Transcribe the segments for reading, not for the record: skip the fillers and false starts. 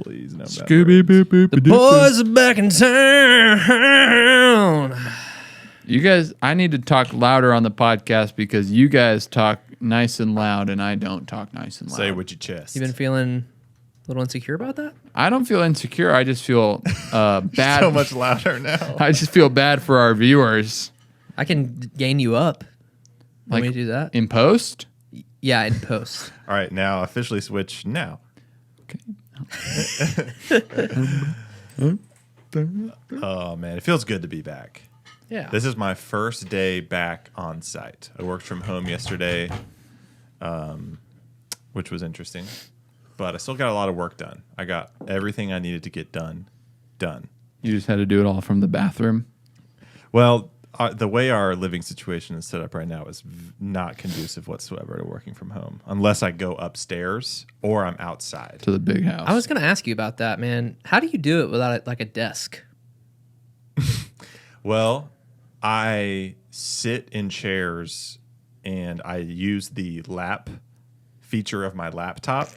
Please, no bad The boys are back in town. You guys, I need to talk louder on the podcast because you guys talk nice and loud, and I don't talk nice and loud. Say it with your chest. You been feeling a little insecure about that? I don't feel insecure. I just feel bad. So much louder now. I just feel bad for our viewers. I can gain you up. Want me to do that? In post? Yeah, in post. All right, now officially switch now. Okay. Oh, man. It feels good to be back. Yeah. This is my first day back on site. I worked from home yesterday, which was interesting. But I still got a lot of work done. I got everything I needed to get done. You just had to do it all from the bathroom? Well, the way our living situation is set up right now is not conducive whatsoever to working from home, unless I go upstairs or I'm outside. To the big house. I was going to ask you about that, man. How do you do it without like a desk? Well, I sit in chairs and I use the lap feature of my laptop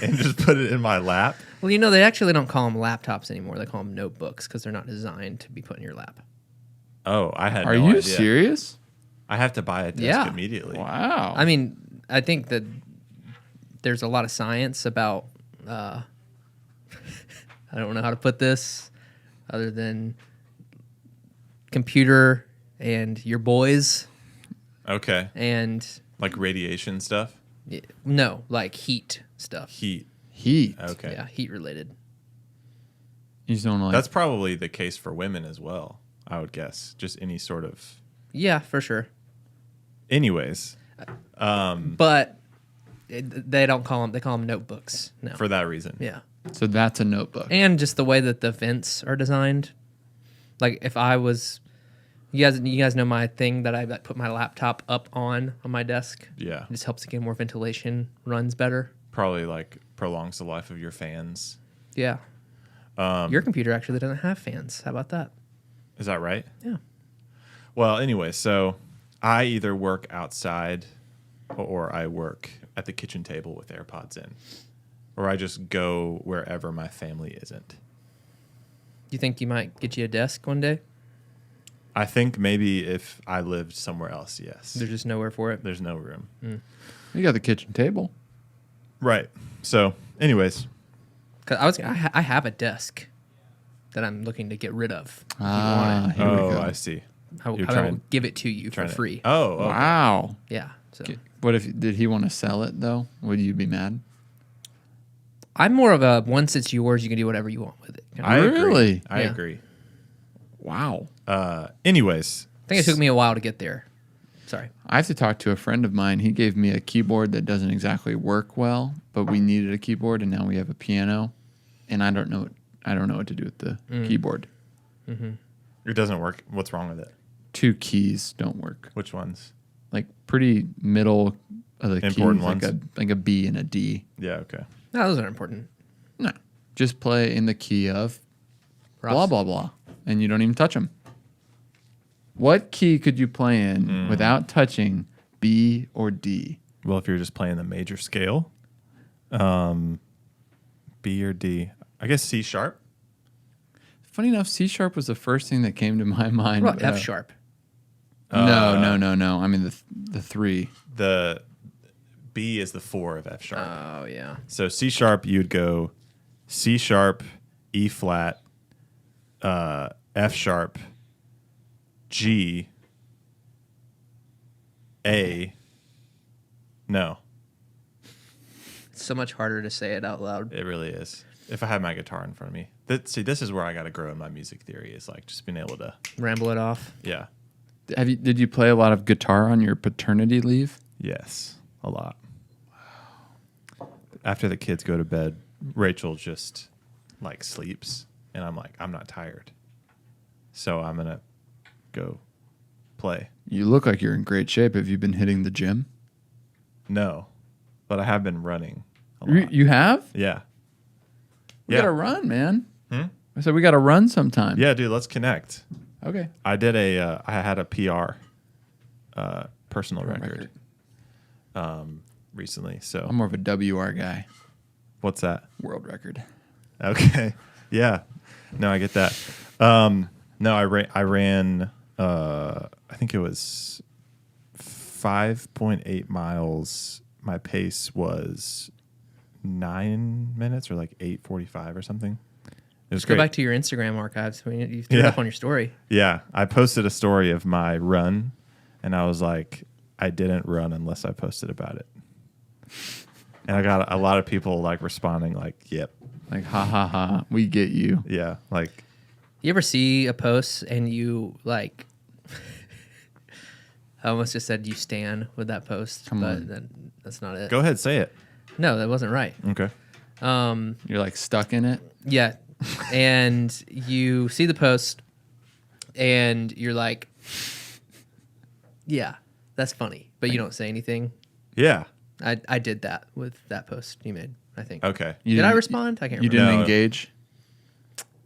and just put it in my lap. Well, you know, they actually don't call them laptops anymore. They call them notebooks because they're not designed to be put in your lap. Oh, I had Are no you idea. serious? I have to buy a desk immediately. Wow. I mean, I think that there's a lot of science about, I don't know how to put this other than computer and your boys. Okay. And like radiation stuff? No, like heat stuff. Heat. Okay. Yeah, heat related. You just don't like. That's probably the case for women as well, I would guess. Just any sort of. Yeah, for sure. Anyways. But they don't call them, they call them notebooks now. For that reason. Yeah. So that's a notebook. And just the way that the vents are designed. Like if I was, you guys know my thing that I put my laptop up on my desk. Yeah. It just helps it get more ventilation, runs better. Probably like prolongs the life of your fans. Yeah. Your computer actually doesn't have fans. How about that? Is that right? Yeah. Well, anyway, so I either work outside or I work at the kitchen table with AirPods in. Or I just go wherever my family isn't. Do you think you might get you a desk one day? I think maybe if I lived somewhere else, yes. There's just nowhere for it. There's no room. You got the kitchen table. Right. So, anyways. 'Cause I have a desk that I'm looking to get rid of. If you Ah, want here we Oh, go. I see. it. I You're will trying- give it to you for trying to- free. Oh, okay. Wow. Yeah. So What if did he want to sell it though? Would you be mad? I'm more of a once it's yours, you can do whatever you want with it. You know? I Really? agree. I Yeah. agree. Wow. Anyways. I think it took me a while to get there. Sorry. I have to talk to a friend of mine. He gave me a keyboard that doesn't exactly work well, but we needed a keyboard, and now we have a piano, and I don't know what to do with the keyboard. It doesn't work. What's wrong with it? 2 keys don't work. Which ones? Like pretty middle of the Important keys, ones? like a B and a D. Yeah, okay. No, those are important. No, just play in the key of Ross. blah blah blah, and you don't even touch them. What key could you play in without touching B or D? Well, if you're just playing the major scale, B or D. I guess C sharp. Funny enough, C sharp was the first thing that came to my mind. What about F sharp? No. I mean the 3. The B is the 4 of F sharp. Oh, yeah. So C sharp, you'd go C sharp, E flat, F sharp, G, A. No, It's so much harder to say it out loud. it really is. If I had my guitar in front of me. This is where I got to grow in my music theory, is like just being able to, Ramble it off. yeah. Did you play a lot of guitar on your paternity leave? Yes, a lot. After the kids go to bed, Rachel just like sleeps, and I'm like, I'm not tired, so I'm gonna go play. You look like you're in great shape. Have you been hitting the gym? No, but I have been running a lot. You have? Yeah. We gotta run, man. Hmm? I said we gotta run sometime. Yeah, dude, let's connect. Okay. I did I had a PR, personal record, recently. So I'm more of a WR guy. what's that? World record. Okay. Yeah. No, I get that. No, I ran. I think it was 5.8 miles. My pace was 9 minutes or like 8:45 or something. It was Go great. back to your Instagram archives. You threw it up on your story. Yeah, I posted a story of my run, and I was like, I didn't run unless I posted about it. And I got a lot of people like responding, like, "Yep, Like, ha ha ha, we get you. yeah." Like, You ever see a post and you like? I almost just said you stan with that post, Come but on. that's not it. go ahead, say it. No, that wasn't right. Okay. You're like stuck in it. Yeah, and you see the post, and you're like, "Yeah, that's funny," but you don't say anything. Yeah. I did that with that post you made. I think. Okay. Did I respond? I can't You remember. didn't No. engage.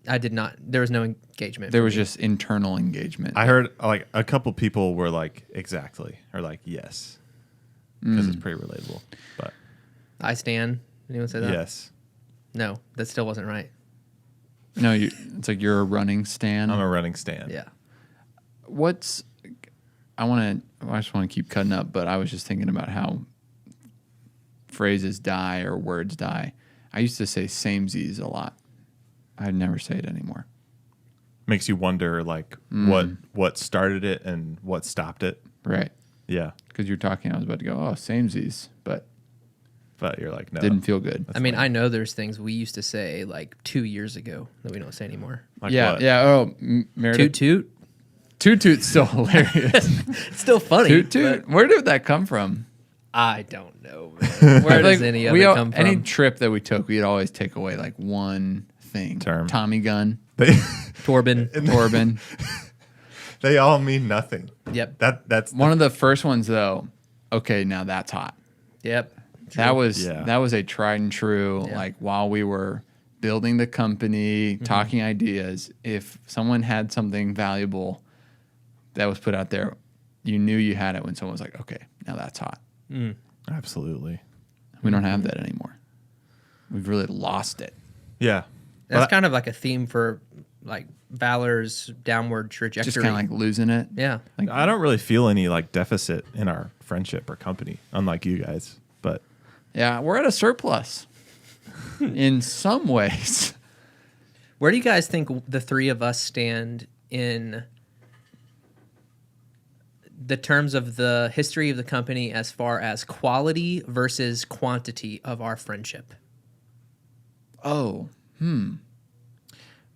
I did not. There was no engagement. There from was me. just internal engagement. I heard like a couple people were like, exactly, or like, yes, because it's pretty relatable. But I stan. Anyone say that? yes, No, that still wasn't right. No, it's like you're a running stan. I'm a running stand. Yeah. What's I just want to keep cutting up, but I was just thinking about how phrases die or words die. I used to say samesies a lot. I'd never say it anymore. Makes you wonder like what started it and what stopped it. Right. Yeah. Because you're talking, I was about to go, oh, samesies, but But you're like, no. didn't feel good. I mean, I know there's things we used to say like 2 years ago that we don't say anymore. Like yeah, what? yeah. Oh, Meredith. Toot toot. Toot toot's still hilarious. It's still funny. Toot toot. Where did that come from? I don't know, man. Where does any of it come from? Any trip that we took, we'd always take away like one thing. Term. Tommy gun, Torben. Torben. They all mean nothing. Yep. That's One of the first ones though. Okay, now that's hot. Yep. That was Yeah. that was a tried and true. Yeah. Like while we were building the company, talking ideas, if someone had something valuable that was put out there, you knew you had it when someone was like, "Okay, now that's hot." absolutely. We don't have that anymore. We've really lost it. Yeah. That's But kind of like a theme for like Valor's downward trajectory. Just kind of like losing it. yeah. Like I don't really feel any like deficit in our friendship or company, unlike you guys. But yeah, we're at a surplus in some ways. Where do you guys think the three of us stand in the terms of the history of the company as far as quality versus quantity of our friendship? Oh,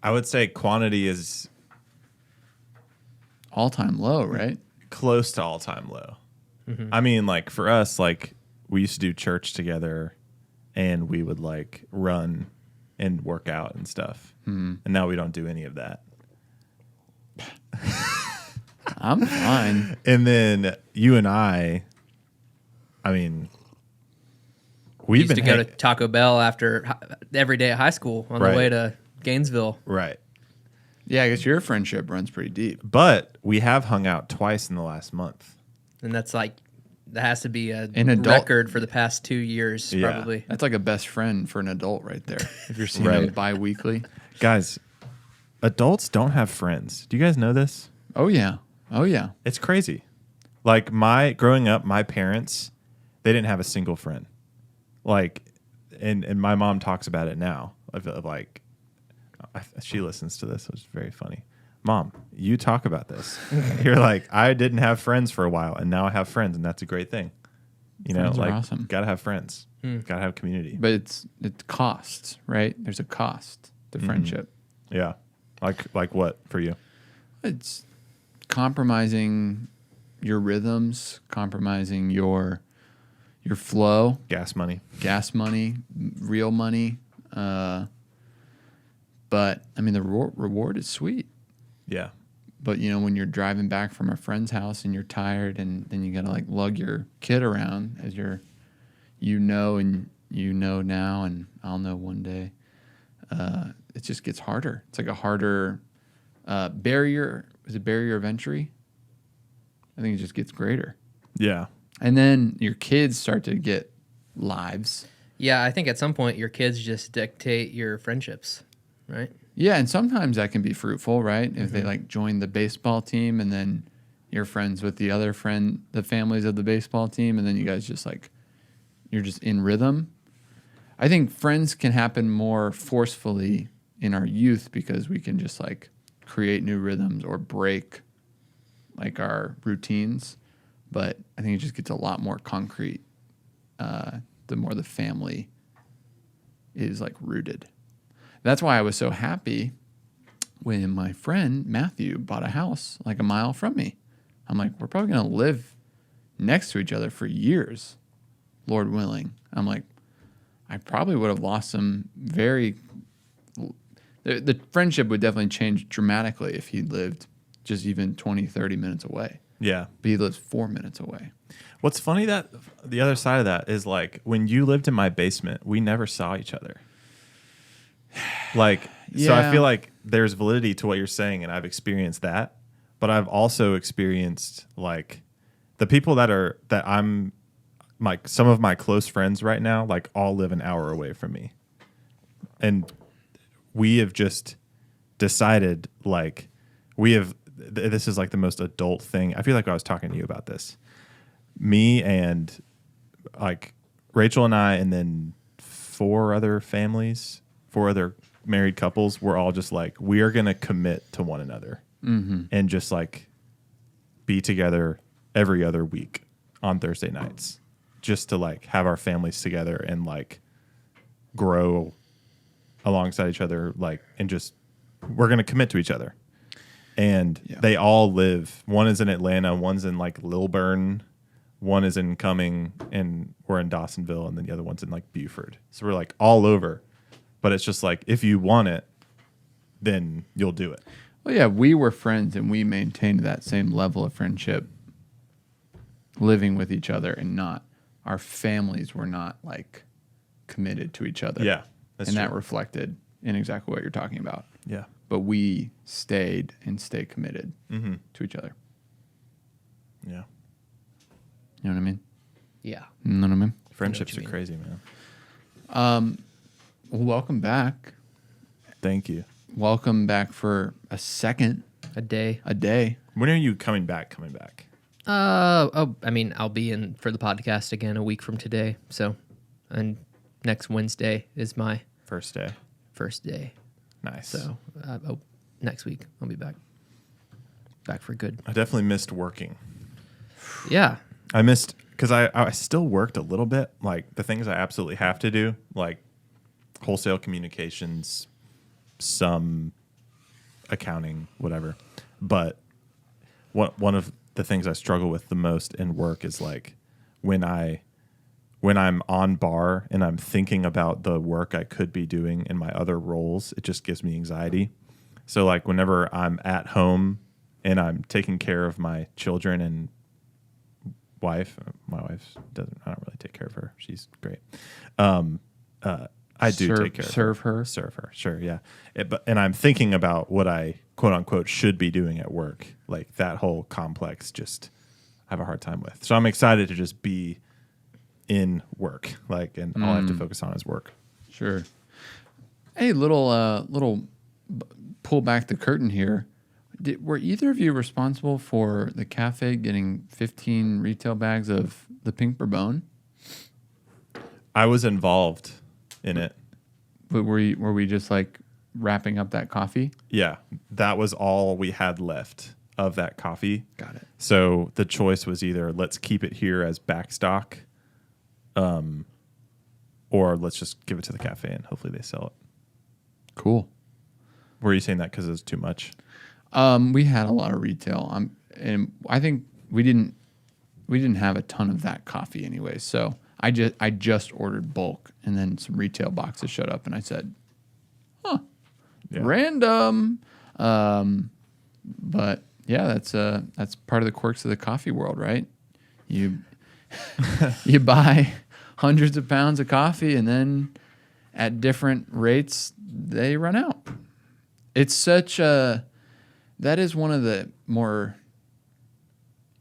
I would say quantity is all-time low, right? close to all-time low. I mean, like for us, like we used to do church together and we would like run and work out and stuff. And now we don't do any of that. I'm fine. And then you and I mean, We we've used been to go to Taco Bell every day at high school on Right. the way to Gainesville. right. Yeah, I guess your friendship runs pretty deep. But we have hung out twice in the last month. And that's like, that has to be a An adult- record for the past 2 years, Yeah. probably. That's like a best friend for an adult right there. If you're seeing Right. them bi-weekly. Guys, adults don't have friends. Do you guys know this? Oh, yeah. Oh, yeah. It's crazy. Like growing up, my parents, they didn't have a single friend. Like, and my mom talks about it now. Of like, she listens to this. It was very funny. Mom, you talk about this. You're like, I didn't have friends for a while, and now I have friends, and that's a great thing. You Friends know, are like, awesome. gotta have friends. Gotta have community. But it costs, right? There's a cost to friendship. Yeah. Like what for you? It's compromising your rhythms, compromising your flow, Gas money. gas money, real money. But I mean, the reward is sweet. Yeah. But you know, when you're driving back from a friend's house and you're tired, and then you gotta like lug your kid around as and you know now, and I'll know one day. It just gets harder. It's like a harder barrier. Is it barrier of entry? I think it just gets greater. Yeah. And then your kids start to get lives. Yeah, I think at some point your kids just dictate your friendships, right? Yeah, and sometimes that can be fruitful, right? If they like join the baseball team and then you're friends with the other friend, the families of the baseball team, and then you guys just like, you're just in rhythm. I think friends can happen more forcefully in our youth because we can just like create new rhythms or break like our routines. But I think it just gets a lot more concrete the more the family is like rooted. That's why I was so happy when my friend Matthew bought a house like a mile from me. I'm like, we're probably going to live next to each other for years, Lord willing. I'm like, I probably would have lost some the friendship would definitely change dramatically if he lived just even 20, 30 minutes away. Yeah. But he lives 4 minutes away. What's funny that the other side of that is like when you lived in my basement, we never saw each other. Like, so I Yeah. feel like there's validity to what you're saying, and I've experienced that, but I've also experienced like the people that I'm like some of my close friends right now, like all live an hour away from me. And we have just decided like this is like the most adult thing. I feel like I was talking to you about this. Me and like Rachel and I, and then four other married couples, we're all just like, we are going to commit to one another and just like be together every other week on Thursday nights just to like have our families together and like grow alongside each other, like, and just we're going to commit to each other. And they all live, one is in Atlanta, one's in like Lilburn, one is in Cumming, and we're in Dawsonville, and then the other one's in like Buford. So we're like all over. But it's just like, if you want it, then you'll do it. Well, yeah, we were friends and we maintained that same level of friendship living with each other, and our families were not like committed to each other. Yeah. That's and true. that reflected in exactly what you're talking about. Yeah. But we stayed and stay committed to each other. Yeah. You know what I mean? Yeah. You know what I mean? Friendships you are mean. crazy, man. Well, welcome back. Thank you. Welcome back for a day. A day. When are you coming back? I mean, I'll be in for the podcast again a week from today. So, and next Wednesday is my First day. first day. Nice. So, next week I'll be back for good. I definitely missed working. Yeah. I missed, because I still worked a little bit, like the things I absolutely have to do, like wholesale communications, some accounting, whatever. But one of the things I struggle with the most in work is like when I'm on bar and I'm thinking about the work I could be doing in my other roles, it just gives me anxiety. So like whenever I'm at home and I'm taking care of my children and my wife doesn't, I don't really take care of her. She's great. I do take care of her. Serve her. Sure. Yeah. And I'm thinking about what I quote unquote should be doing at work. Like that whole complex, just I have a hard time with. So I'm excited to just be in work, like, and all I have to focus on is work. Sure. Hey, little pull back the curtain here. Were either of you responsible for the cafe getting 15 retail bags of the pink bourbon? I was involved in it. But were we just like wrapping up that coffee? Yeah, that was all we had left of that coffee. Got it. So the choice was either let's keep it here as backstock, or let's just give it to the cafe and hopefully they sell it. Cool. Were you saying that because it was too much? We had a lot of retail. And I think we didn't have a ton of that coffee anyway. So I just ordered bulk, and then some retail boxes showed up, and I said, "Huh, Yeah. random." But yeah, that's part of the quirks of the coffee world, right? You you buy hundreds of pounds of coffee, and then at different rates they run out. It's that is one of the more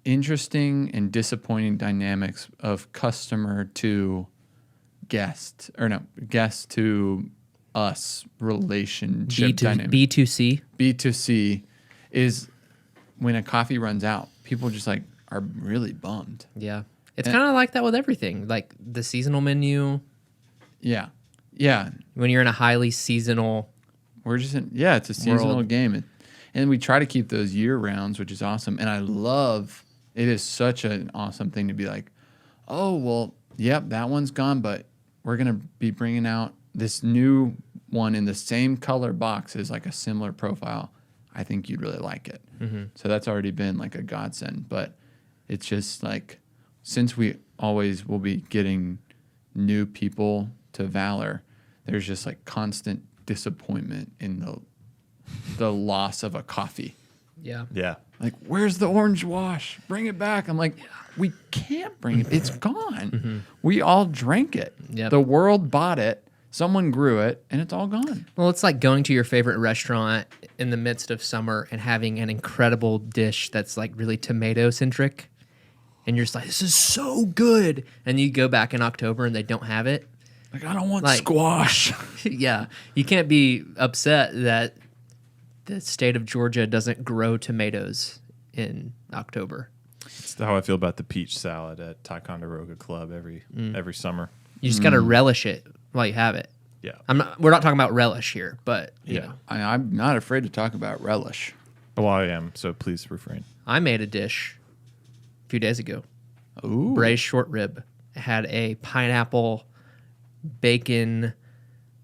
interesting and disappointing dynamics of customer to guest to us relationship B2, dynamic. B2C. B2C is when a coffee runs out, people just like are really bummed. Yeah. It's kind of like that with everything. Like the seasonal menu, Yeah. Yeah. when you're in a highly seasonal. We're just it's a seasonal World. game. And we try to keep those year rounds, which is awesome. And I love it is such an awesome thing to be like, oh, well, yep, that one's gone, but we're going to be bringing out this new one in the same color box as like a similar profile. I think you'd really like it. Mm-hmm. So that's already been like a godsend. But it's just like, since we always will be getting new people to Valor, there's just like constant disappointment in the loss of a coffee. Yeah. Yeah. Like, where's the orange wash? Bring it back. I'm like, we can't bring it. It's gone. We all drank it. Yep. The world bought it. Someone grew it, and it's all gone. Well, it's like going to your favorite restaurant in the midst of summer and having an incredible dish that's like really tomato centric. And you're just like, this is so good. And you go back in October and they don't have it. Like, I don't want Like- squash. Yeah. You can't be upset that the state of Georgia doesn't grow tomatoes in October. That's how I feel about the peach salad at Ticonderoga Club every summer. You just got to relish it while you have it. Yeah. We're not talking about relish here, but you Yeah. know, I'm not afraid to talk about relish. Well, I am, so please refrain. I made a dish a few days ago. Ooh. Braised short rib. It had a pineapple, bacon,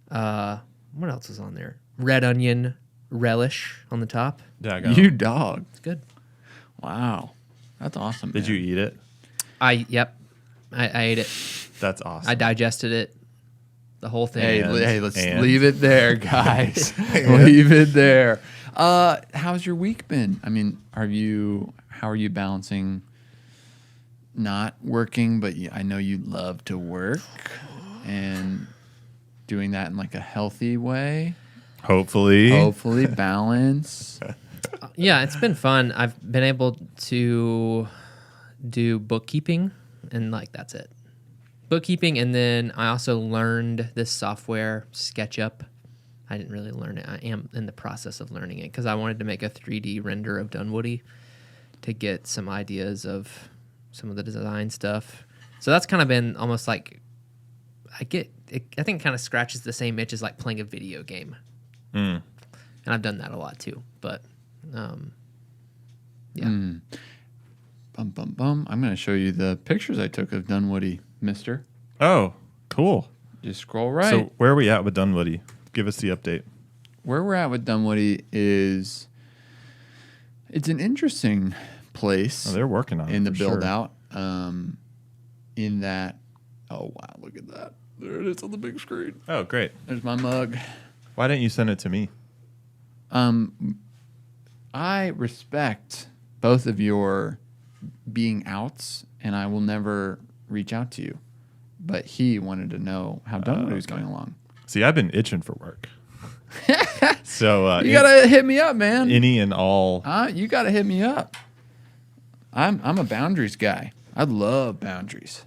what else is on there? Red onion relish on the top. Yeah, I got You it. dog. It's good. Wow. That's awesome. Did man. you eat it? Yep. I ate it. That's awesome. I digested it. The whole thing. Hey, let's And- leave it there, guys. Leave it there. How's your week been? I mean, how are you balancing not working, but I know you love to work and doing that in like a healthy way. Hopefully. Hopefully balance. Yeah, it's been fun. I've been able to do bookkeeping, and like that's it. Bookkeeping, and then I also learned this software, SketchUp. I didn't really learn it. I am in the process of learning it because I wanted to make a 3D render of Dunwoody to get some ideas of some of the design stuff. So that's kind of been almost like I think it kind of scratches the same itch as like playing a video game. Mm. And I've done that a lot too. But yeah. Bum, bum, bum. I'm going to show you the pictures I took of Dunwoody, mister. Oh, cool. Just scroll right. So where are we at with Dunwoody? Give us the update. Where we're at with Dunwoody is it's an interesting place Oh, they're working on it in the for build sure. out. In that, oh wow, look at that. There it is on the big screen. Oh, great. There's my mug. Why didn't you send it to me? I respect both of your being outs, and I will never reach out to you. But he wanted to know how Dunwoody was going along. See, I've been itching for work. So You gotta hit me up, man. any and all. You gotta hit me up. I'm a boundaries guy. I love boundaries.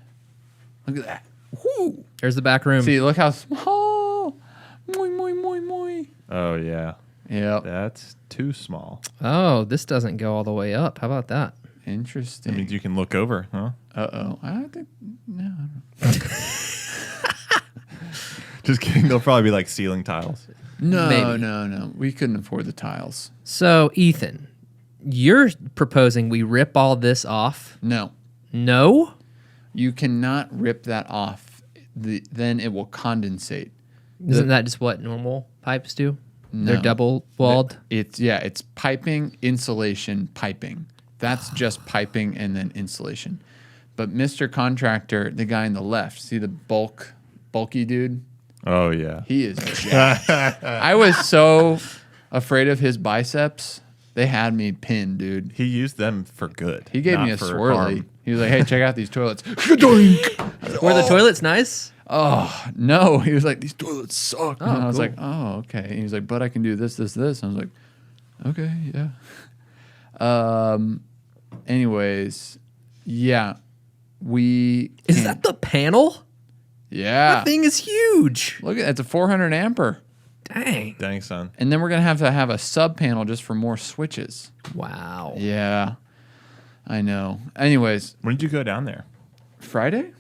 Look at that. Whoo. There's the back room. See, look how small. Moi, moi, moi, moi. Oh yeah, Yep. that's too small. Oh, this doesn't go all the way up. How about that? That Interesting. means you can look over, huh? Uh-oh. I think, no. Just kidding. They'll probably be like ceiling tiles. No, Maybe. no. We couldn't afford the tiles. So, Ethan, you're proposing we rip all this off? No. No? You cannot rip that off. Then it will condensate. Isn't that just what normal pipes do? No. They're double walled? It's piping, insulation, piping. That's just piping and then insulation. But Mr. Contractor, the guy on the left, see the bulky dude? Oh yeah. He is jacked. I was so afraid of his biceps. They had me pinned, dude. He used them for good. He gave not me a for swirly. harm. He was like, hey, check out these toilets. Were the toilets nice? Oh, no. He was like, these toilets suck. Oh, and I was cool. like, oh, okay. And he was like, but I can do this, this, this. I was like, okay, yeah. Anyways, yeah. Is that the panel? Yeah. That thing is huge. Look at it's a 400 ampere. Dang. Dang, son. And then we're going to have a sub panel just for more switches. Wow. Yeah. I know. Anyways, When did you go down there? Friday?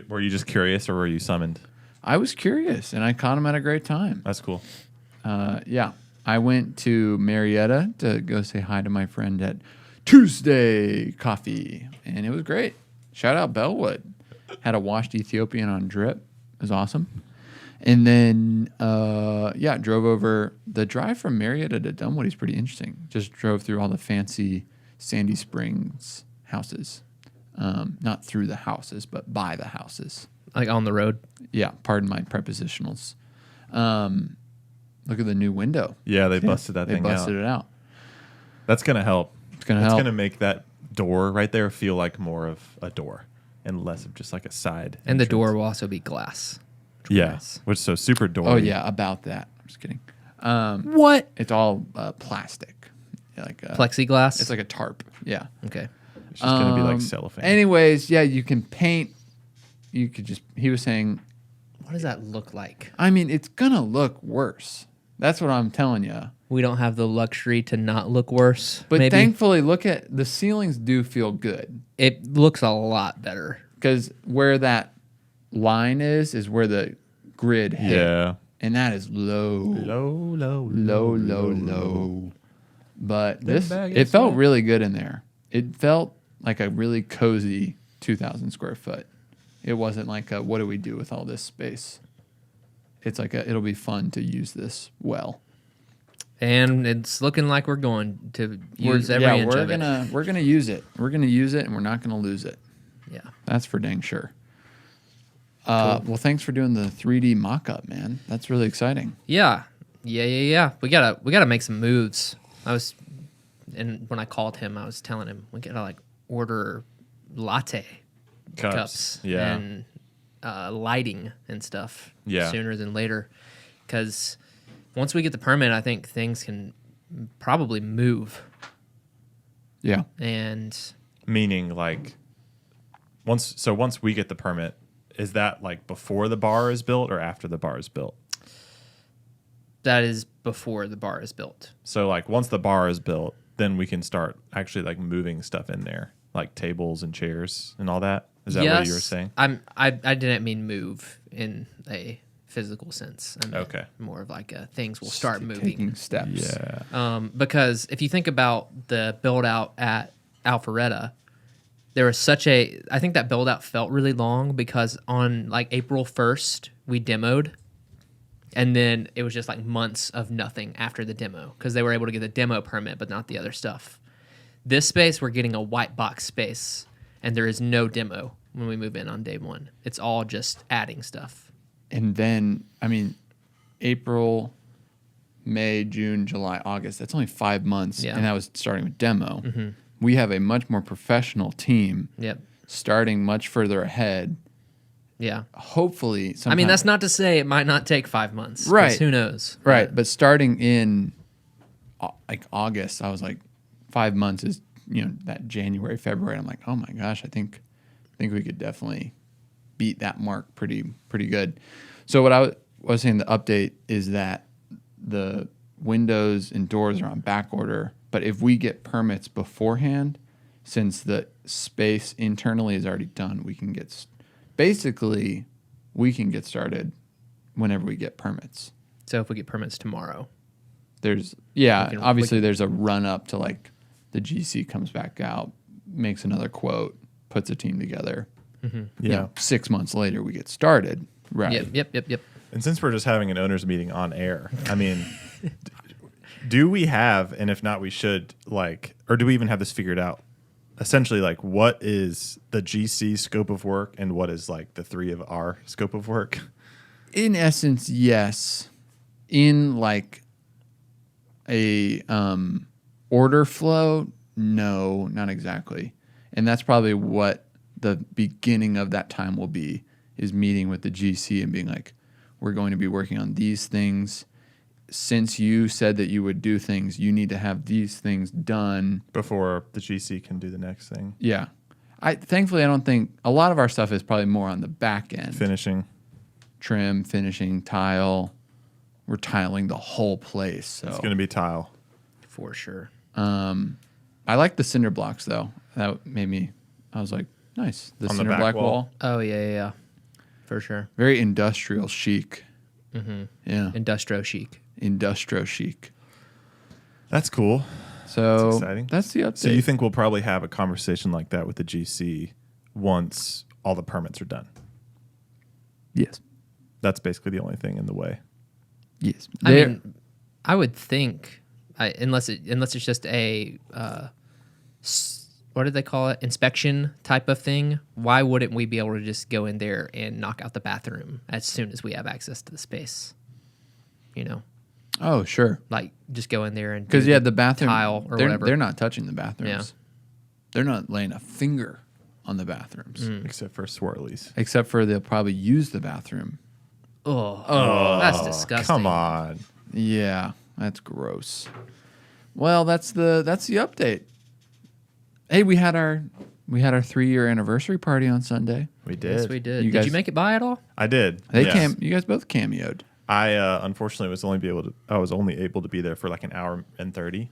Were you just curious or were you summoned? I was curious and I caught him at a great time. That's cool. Yeah. I went to Marietta to go say hi to my friend at Tuesday Coffee, and it was great. Shout out Bellwood. Had a washed Ethiopian on drip. It was awesome. And then, drove over. The drive from Marietta to Dunwoody is pretty interesting. Just drove through all the fancy Sandy Springs houses. Not through the houses, but by the houses. Like on the road. Yeah, pardon my prepositionals. Look at the new window. Yeah, they busted that They thing busted out. it out. That's going to help. It's going to It's help. going to make that door right there feel like more of a door and less of just like a side. And the entrance. door will also be glass. Yeah, Nice. which so super door. Oh, yeah, about that. I'm just kidding. What? It's all plastic. Like Plexiglass? It's like a tarp. Yeah. Okay. It's just going to be like cellophane. Anyways, yeah, you can paint. You could just, he was saying, What does that look like? I mean, it's going to look worse. That's what I'm telling you. We don't have the luxury to not look worse. But maybe. thankfully, look at the ceilings do feel good. It looks a lot better. Because where that line is where the grid hit. Yeah. And that is low. Low. But this, it felt really good in there. It felt like a really cozy 2,000 square foot. It wasn't like a, what do we do with all this space? It's like it'll be fun to use this well. And it's looking like we're going to use every inch of it. We're gonna use it. We're gonna use it, and we're not gonna lose it. Yeah. That's for dang sure. Well, thanks for doing the 3D mock-up, man. That's really exciting. Yeah. We gotta make some moves. And when I called him, I was telling him we gotta like order latte cups Yeah. and lighting and stuff Yeah. sooner than later, because once we get the permit, I think things can probably move. Yeah. And Meaning like once we get the permit, is that like before the bar is built or after the bar is built? that is before the bar is built. So like once the bar is built, then we can start actually like moving stuff in there, like tables and chairs and all that. Is that what you were saying? I didn't mean move in a physical sense. I meant Okay. more of like things will start moving. Taking steps. Yeah. Because if you think about the build out at Alpharetta, there was I think that build out felt really long because on like April 1st, we demoed. And then it was just like months of nothing after the demo because they were able to get the demo permit, but not the other stuff. This space, we're getting a white box space, and there is no demo when we move in on day one. It's all just adding stuff. And then, I mean, April, May, June, July, August, that's only 5 months. Yeah. And that was starting with demo. Mm-hmm. We have a much more professional team Yep. starting much further ahead. Yeah. Hopefully, I mean, that's not to say it might not take 5 months. 'Cause Right. Who knows? Right. But starting in like August, I was like, 5 months is, that January, February. I'm like, oh my gosh, I think we could definitely beat that mark pretty good. So what I was saying, the update is that the windows and doors are on back order, but if we get permits beforehand, since the space internally is already done, we can get started whenever we get permits. So if we get permits tomorrow. There's obviously there's a run up to like the GC comes back out, makes another quote, puts a team together. Yeah. 6 months later we get started. Right. Yep. And since we're just having an owners meeting on air, I mean, do we have, and if not, we should or do we even have this figured out? Essentially, like, what is the GC scope of work and what is like the three of our scope of work? In essence, yes. In like a order flow, no, not exactly. And that's probably what the beginning of that time will be, is meeting with the GC and being like, we're going to be working on these things. Since you said that you would do things, you need to have these things done Before the GC can do the next thing. Yeah. Thankfully, I don't think a lot of our stuff is probably more on the back end. Finishing. Trim, finishing, tile. We're tiling the whole place. So It's going to be tile. For sure. I like the cinder blocks though. That made me. I was like, nice. The On the cinder back block wall? wall. Oh, yeah. For sure. Very industrial chic. Yeah, Industro chic. industrial chic. That's cool. So That's exciting. that's the update. So you think we'll probably have a conversation like that with the GC once all the permits are done? Yes. That's basically the only thing in the way. Yes. I mean, I would think, unless it's just a what do they call it, inspection type of thing. Why wouldn't we be able to just go in there and knock out the bathroom as soon as we have access to the space? You know, Oh, sure. like just go in there and Because do the bathroom tile or they're, whatever. They're not touching the bathrooms. Yeah. They're not laying a finger on the bathrooms, Except for swirlies. except for they'll probably use the bathroom. Oh, that's disgusting. Come on. Yeah, that's gross. Well, that's the update. Hey, we had our 3-year anniversary party on Sunday. We did. Yes, we did. You Did guys- you make it by at all? I did. They yes. You guys both cameoed. I unfortunately was only able to be there for like an hour and 30.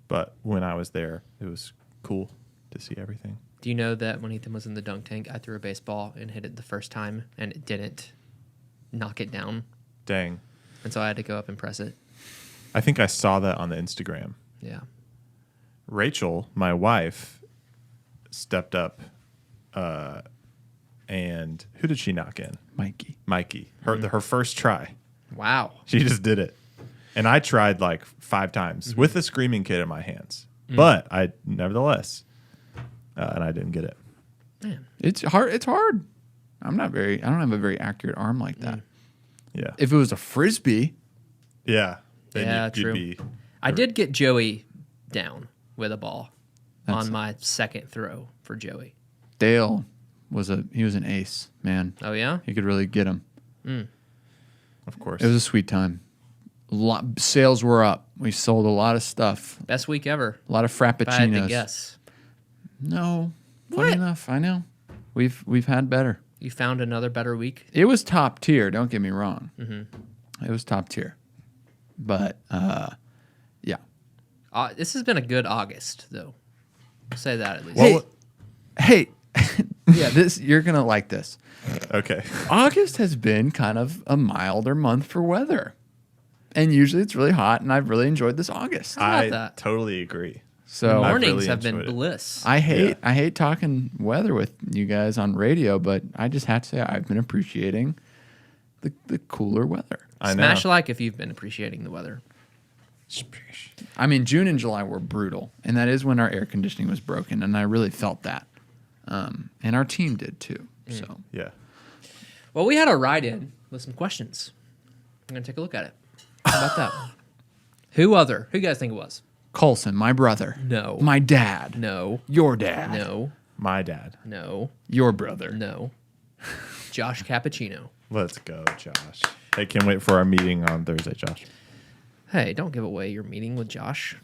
But when I was there, it was cool to see everything. Do you know that when Ethan was in the dunk tank, I threw a baseball and hit it the first time, and it didn't knock it down, Dang. and so I had to go up and press it. I think I saw that on the Instagram. Yeah. Rachel, my wife, stepped up, and who did she knock in? Mikey. Her first try. Wow. She just did it, and I tried like 5 times with the screaming kid in my hands, but I nevertheless, and I didn't get it. Man. It's hard. It's hard. I don't have a very accurate arm like that. Yeah, If it was a frisbee, yeah, then Yeah, you'd true. be. I did get Joey down with a ball That's- on my second throw for Joey. Dale was an ace, man. Oh, yeah? He could really get him. Of course. It was a sweet time. Sales were up. We sold a lot of stuff. Best week ever. A lot of If I had to frappuccinos. guess. No, What? funny enough, I know. We've had better. You found another better week? It was top tier. Don't get me wrong. It was top tier, but yeah. This has been a good August, though. I'll say that at least. Well, Hey, yeah. You're gonna like this. okay. August has been kind of a milder month for weather, and usually it's really hot. And I've really enjoyed this August. How about I that? totally agree. So I've Mornings really have been enjoyed it. bliss. I hate talking weather with you guys on radio, but I just have to say I've been appreciating the cooler weather. I Smash know. like if you've been appreciating the weather. I mean, June and July were brutal, and that is when our air conditioning was broken, and I really felt that. And our team did too. So Yeah. Well, we had a write-in with some questions. I'm going to take a look at it. How about that? Who you guys think it was? Colson, my brother, No. my dad, No. your dad, No. My dad. No. your brother. No. Josh Cappuccino. Let's go, Josh. Hey, can't wait for our meeting on Thursday, Josh. Hey, don't give away your meeting with Josh.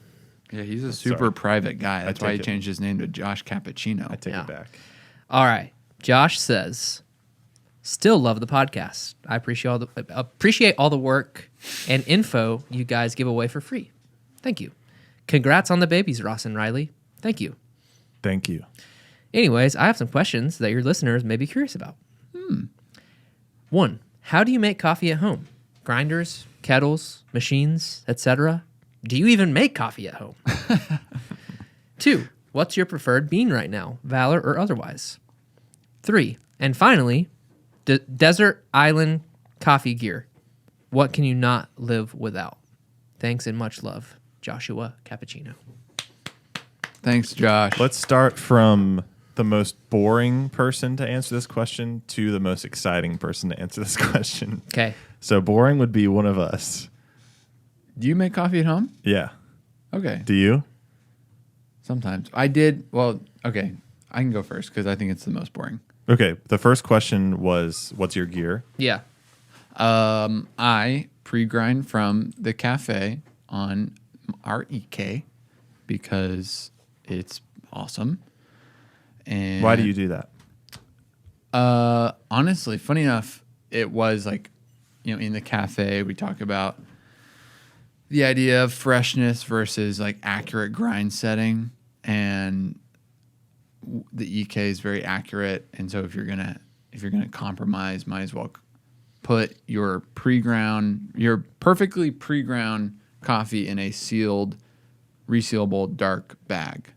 Yeah, he's a super Sorry. private guy. That's why he take it. changed his name to Josh Cappuccino. I take Yeah. it back. All right. Josh says, still love the podcast. I appreciate all the work and info you guys give away for free. Thank you. Congrats on the babies, Ross and Riley. Thank you. Thank you. Anyways, I have some questions that your listeners may be curious about. 1. How do you make coffee at home? Grinders, kettles, machines, etc. Do you even make coffee at home? 2. What's your preferred bean right now, Valor or otherwise? 3. And finally, desert island coffee gear. What can you not live without? Thanks and much love, Joshua Cappuccino. Thanks, Josh. Let's start from the most boring person to answer this question to the most exciting person to answer this question. Okay. So boring would be one of us. Do you make coffee at home? Yeah. Okay. Do you? Sometimes. I did. Well, okay. I can go first because I think it's the most boring. Okay. The first question was, what's your gear? Yeah. I pre-grind from the cafe on our EK because it's awesome. And Why do you do that? Honestly, funny enough, it was like, in the cafe, we talk about the idea of freshness versus like accurate grind setting, and the EK is very accurate. And so if you're gonna compromise, might as well put your perfectly pre-ground coffee in a sealed, resealable dark bag.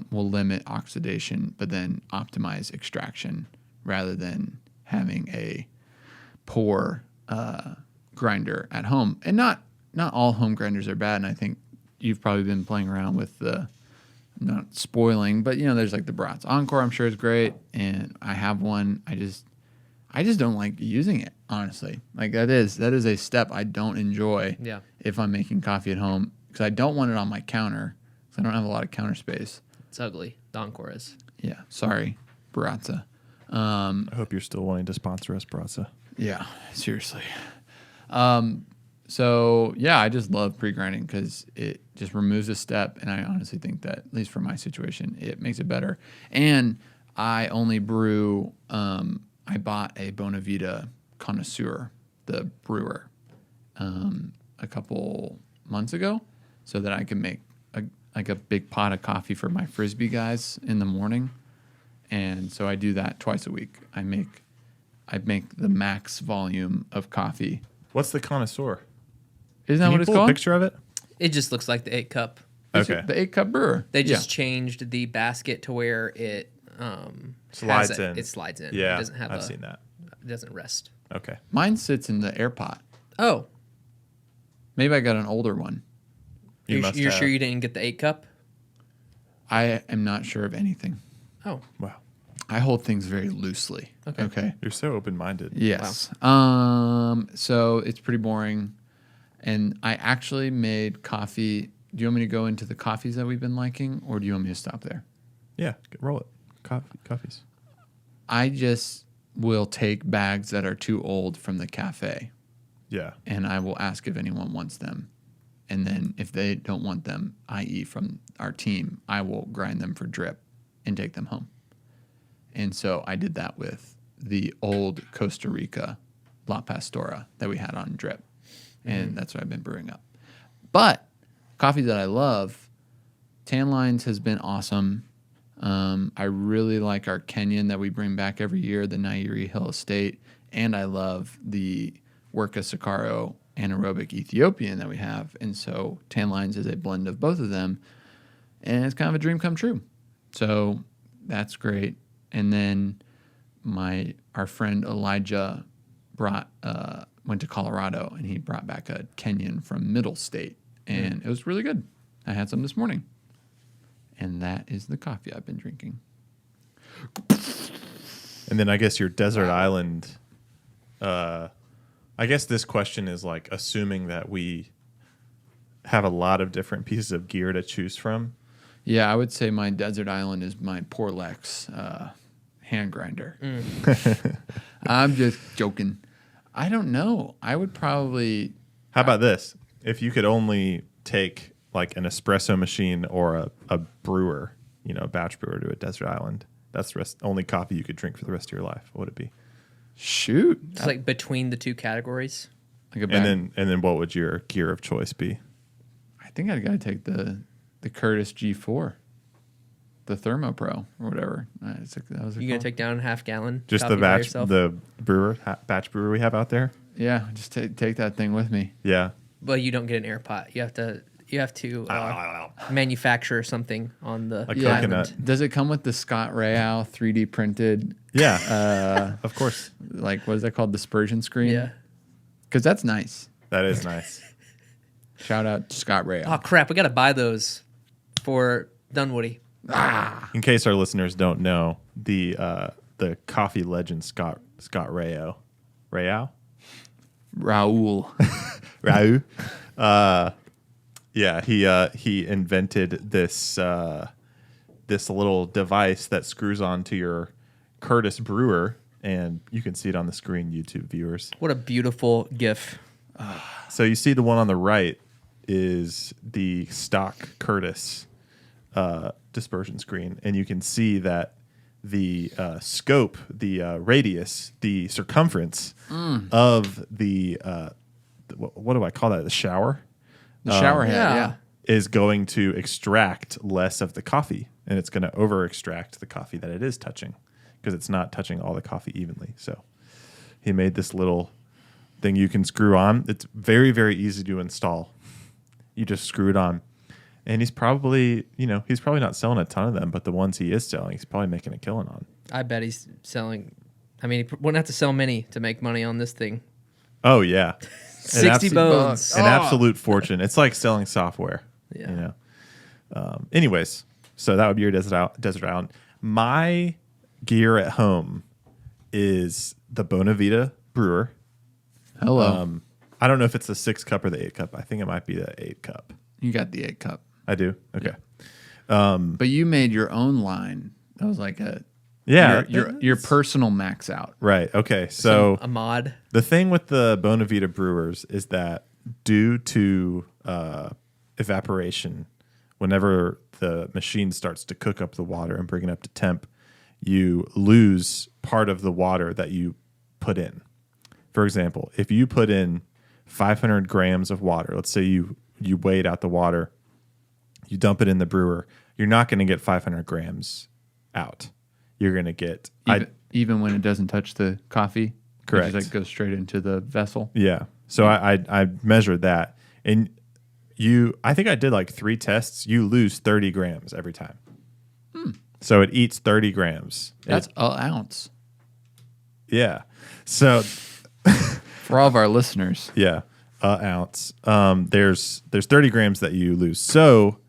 Will limit oxidation, but then optimize extraction rather than having a pour grinder at home. And not all home grinders are bad. And I think you've probably been playing around with not spoiling, but there's like the Bratz Encore. I'm sure is great, and I have one. I just don't like using it, honestly. Like that is a step I don't enjoy. Yeah. If I'm making coffee at home, because I don't want it on my counter. I don't have a lot of counter space. It's ugly. The Encore is. Yeah, sorry, Baratza. I hope you're still wanting to sponsor us, Bratza. Yeah, seriously. So yeah, I just love pre-grinding because it just removes a step, and I honestly think that, at least for my situation, it makes it better. And I only brew. I bought a Bonavita Connoisseur, the brewer, a couple months ago, so that I can make a big pot of coffee for my Frisbee guys in the morning. And so I do that twice a week. I make the max volume of coffee. What's the Connoisseur? Isn't that Can what you it's pull called? a picture of it? It just looks like the 8-cup. Okay. The 8-cup brewer. They just changed the basket to where it Slides in. It slides in. Yeah, It doesn't have I've seen that. It doesn't rest. Okay. Mine sits in the air pot. Oh, Maybe I got an older one. you're sure you didn't get the 8-cup? I am not sure of anything. Oh, Wow. I hold things very loosely. Okay. Okay. You're so open-minded. Yes. So it's pretty boring. And I actually made coffee. Do you want me to go into the coffees that we've been liking, or do you want me to stop there? Yeah. Roll it. Coffees. I just will take bags that are too old from the cafe, Yeah. and I will ask if anyone wants them. And then if they don't want them, i.e. from our team, I will grind them for drip and take them home. And so I did that with the old Costa Rica La Pastora that we had on drip. And that's what I've been brewing up. But coffee that I love, Tan Lines has been awesome. I really like our Kenyan that we bring back every year, the Nairi Hill Estate. And I love the Werka Sakaro anaerobic Ethiopian that we have. And so Tan Lines is a blend of both of them. And it's kind of a dream come true. So that's great. And then our friend Elijah went to Colorado, and he brought back a Kenyan from Middle State, and it was really good. I had some this morning, and that is the coffee I've been drinking. And then I guess your desert island. I guess this question is like assuming that we have a lot of different pieces of gear to choose from. Yeah, I would say my desert island is my Porlex hand grinder. I'm just joking. I don't know. I would probably... How about this? If you could only take like an espresso machine or a brewer, a batch brewer to a desert island, that's the only coffee you could drink for the rest of your life, what would it be? Shoot. it's like between the two categories. Like a bag. And then what would your gear of choice be? I think I got to take the Curtis G4, the Thermo Pro or whatever. That was You gonna take down a half-gallon? Just coffee the by batch, yourself? the batch brewer we have out there. Yeah, just take that thing with me. Yeah. Well, you don't get an air pot. You have to manufacture something on the A island. coconut. Does it come with the Scott Rayau 3D printed? Yeah. Of course. Like, what is that called? Dispersion screen? Yeah. Because that's nice. That is nice. Shout out to Scott Rayau. Oh crap! We gotta buy those for Dunwoody. In case our listeners don't know, the coffee legend Scott Rayau. Raul. Rau. Yeah, he invented this little device that screws onto your Curtis brewer, and you can see it on the screen, YouTube viewers. What a beautiful GIF. So you see the one on the right is the stock Curtis dispersion screen, and you can see that the scope, the radius, the circumference of the what do I call that? The shower. The shower head, yeah. yeah. Is going to extract less of the coffee, and it's going to over extract the coffee that it is touching because it's not touching all the coffee evenly. So he made this little thing you can screw on. It's very, very easy to install. You just screw it on. And he's probably not selling a ton of them, but the ones he is selling, he's probably making a killing on. I bet he's selling. I mean, he wouldn't have to sell many to make money on this thing. Oh, yeah. 60 bones. An absolute fortune. It's like selling software. Yeah. You know. Anyways, so that would be your desert island. My gear at home is the Bonavita Brewer. Hello. I don't know if it's the 6 cup or the 8 cup. I think it might be the 8 cup. You got the 8 cup. I do. Okay. But you made your own line. That was like your personal max out. Right. Okay. So a mod. the thing with the Bonavita Brewers is that due to evaporation, whenever the machine starts to cook up the water and bring it up to temp, you lose part of the water that you put in. For example, if you put in 500 grams of water, let's say you weighed out the water, you dump it in the brewer, you're not going to get 500 grams out. You're going to get... Even when it doesn't touch the coffee? Correct. It just like goes straight into the vessel? Yeah. So I measured that. And I think I did like 3 tests. You lose 30 grams every time. So it eats 30 grams. That's an ounce. Yeah. So... For all of our listeners. Yeah. An ounce. There's 30 grams that you lose. So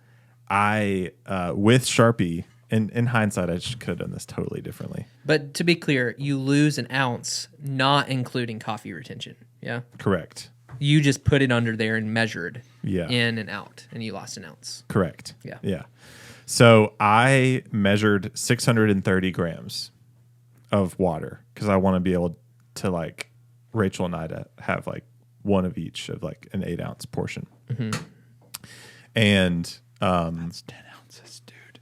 I, with Sharpie, in hindsight, I could have done this totally differently. But to be clear, you lose an ounce, not including coffee retention. Yeah. Correct. You just put it under there and measured Yeah. in and out, and you lost an ounce. Correct. Yeah. Yeah. So I measured 630 grams of water because I want to be able to, like, Rachel and I to have like one of each of like an 8 ounce portion. Mm-hmm. And that's 10 ounces, dude.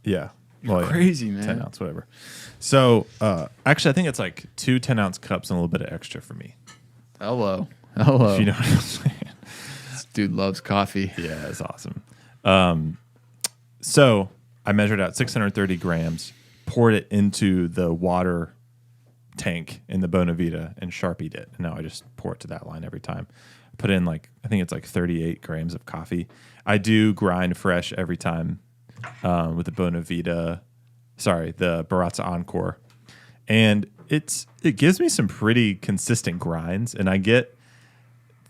Yeah. Well, crazy, man. 10 ounce, whatever. So actually, I think it's like 2 10-ounce cups and a little bit of extra for me. Hello. If you know what I'm saying. This dude loves coffee. Yeah, it's awesome. So I measured out 630 grams, poured it into the water tank in the Bonavita and Sharpied it. And now I just pour it to that line every time. Put in I think it's like 38 grams of coffee. I do grind fresh every time with the the Baratza Encore. And it gives me some pretty consistent grinds. And I get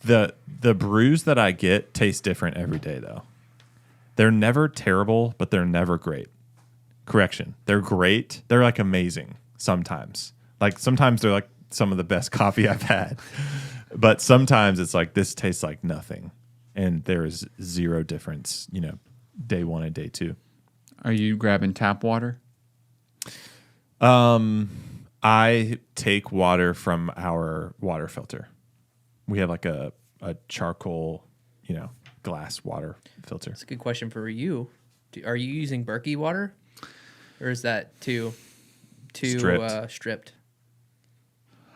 the brews that I get taste different every day though. They're never terrible, but they're never great. Correction. They're great. They're like amazing sometimes. Like sometimes they're like some of the best coffee I've had, but sometimes it's like this tastes like nothing, and there is zero difference. Day 1 and day 2. Are you grabbing tap water? I take water from our water filter. We have like a charcoal, glass water filter. That's a good question for you. Are you using Berkey water, or is that too stripped?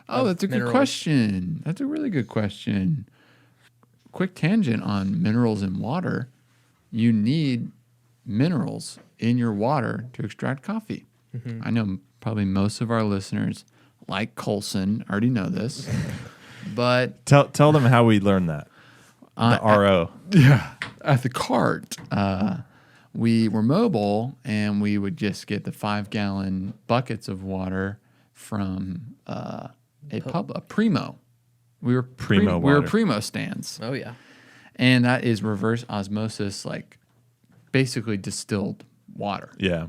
Oh, that's a minerals. good question. That's a really good question. Quick tangent on minerals in water. You need minerals in your water to extract coffee. Mm-hmm. I know probably most of our listeners, like Colson, already know this. But tell them how we learned that. The RO. At the cart. We were mobile, and we would just get the 5-gallon buckets of water from a Primo. We were Primo we were water. Primo stands. Oh yeah. And that is reverse osmosis, like basically distilled water, Yeah.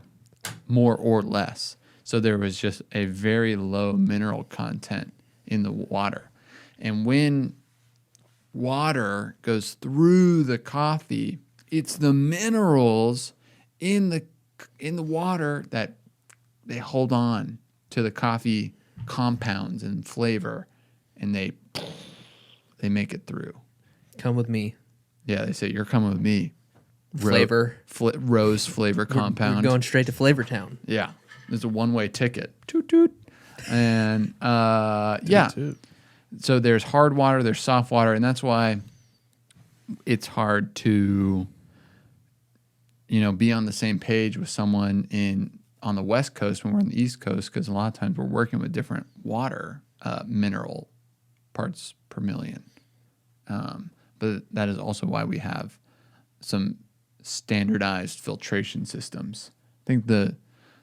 more or less. So there was just a very low mineral content in the water. And when water goes through the coffee, it's the minerals in the water that they hold on to the coffee compounds and flavor, and they make it through. Come with me. Yeah, they say, "You're coming with me." Flavor. Rose flavor compound. We're going straight to Flavor Town. Yeah. There's a one-way ticket. Toot toot. And yeah. So there's hard water, there's soft water, and that's why it's hard to be on the same page with someone on the West Coast when we're on the East Coast, because a lot of times we're working with different water mineral parts per million. But that is also why we have some standardized filtration systems. I think the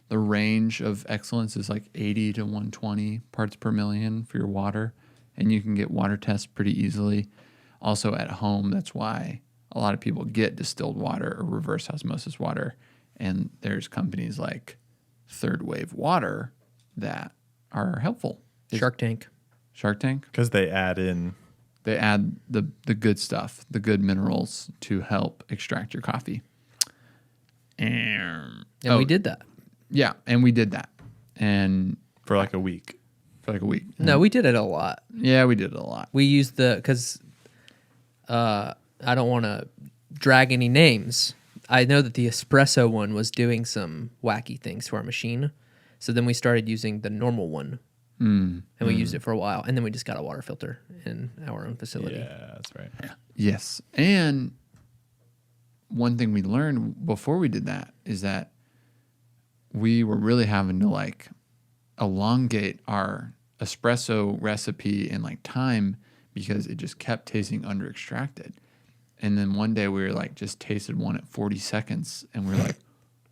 range of excellence is like 80 to 120 parts per million for your water, and you can get water tests pretty easily. Also at home, that's why a lot of people get distilled water or reverse osmosis water, and there's companies like Third Wave Water that are helpful. Shark Tank. Shark Tank? Because they add the good stuff, the good minerals to help extract your coffee. And we did that. Yeah, and we did that. And for like a week. No, we did it a lot. Yeah, we did it a lot. We used because I don't want to drag any names. I know that the espresso one was doing some wacky things to our machine. So then we started using the normal one. And we used it for a while. And then we just got a water filter in our own facility. Yeah, that's right. Yeah. Yes. And one thing we learned before we did that is that we were really having to like elongate our espresso recipe in like time because it just kept tasting under extracted. And then one day we were like, just tasted one at 40 seconds and we were like,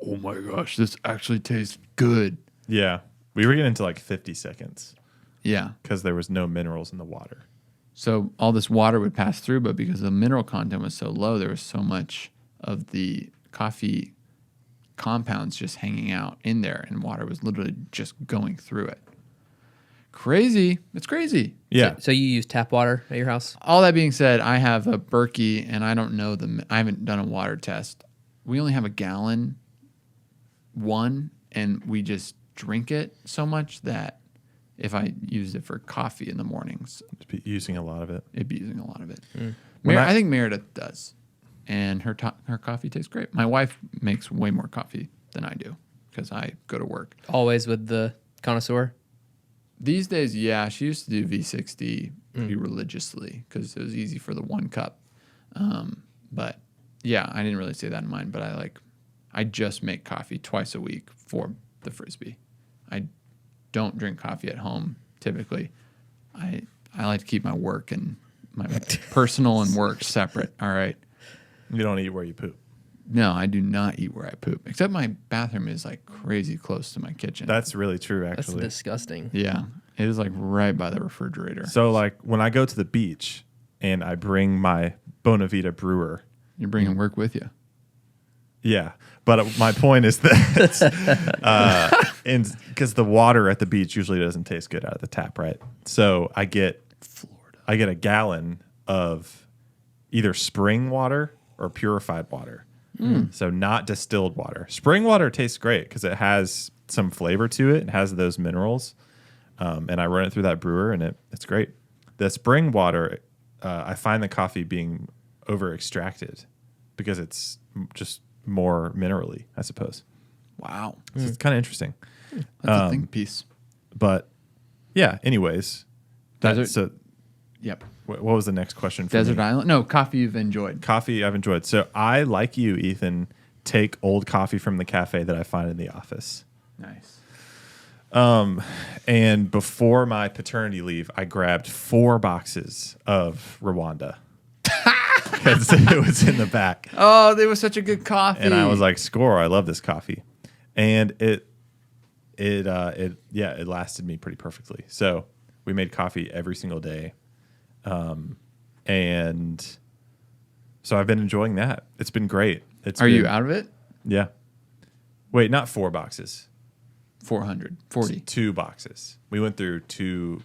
oh my gosh, this actually tastes good. Yeah. We were getting to like 50 seconds. Yeah. Because there was no minerals in the water. So all this water would pass through, but because the mineral content was so low, there was so much of the coffee compounds just hanging out in there, and water was literally just going through it. Crazy. It's crazy. Yeah. So you use tap water at your house? All that being said, I have a Berkey, and I don't know I haven't done a water test. We only have a gallon one, and we just drink it so much that if I used it for coffee in the mornings, Just be using a lot of it. it'd be using a lot of it. When I think Meredith does, and her coffee tastes great. My wife makes way more coffee than I do because I go to work. Always with the connoisseur? These days, yeah, she used to do V60 pretty religiously because it was easy for the one cup. But yeah, I didn't really say that in mine, but I just make coffee twice a week for the Frisbee. I don't drink coffee at home typically. I like to keep my work and my personal and work separate. All right. You don't eat where you poop. No, I do not eat where I poop. Except my bathroom is like crazy close to my kitchen. That's really true, That's actually. disgusting. Yeah. It is like right by the refrigerator. So like when I go to the beach and I bring my Bonavita Brewer. You're bringing work with you. Yeah. But my point is that because the water at the beach usually doesn't taste good out of the tap, right? So I get a gallon of either spring water or purified water. So not distilled water. Spring water tastes great because it has some flavor to it. It has those minerals. And I run it through that brewer, and it's great. The spring water, I find the coffee being over extracted because it's just more minerally, I suppose. Wow. So it's kind of interesting. That's a think piece. But yeah, anyways. Desert- So Yep. what was the next question for Desert me? Island? No, coffee you've enjoyed. Coffee I've enjoyed. So I, like you, Ethan, take old coffee from the cafe that I find in the office. Nice. And before my paternity leave, I grabbed 4 boxes of Rwanda because it was in the back. Oh, they were such a good coffee. And I was like, score, I love this coffee. And it lasted me pretty perfectly. So we made coffee every single day. And so I've been enjoying that. It's been great. Are you out of it? Yeah. Wait, not 4 boxes. 440. 2 boxes. We went through two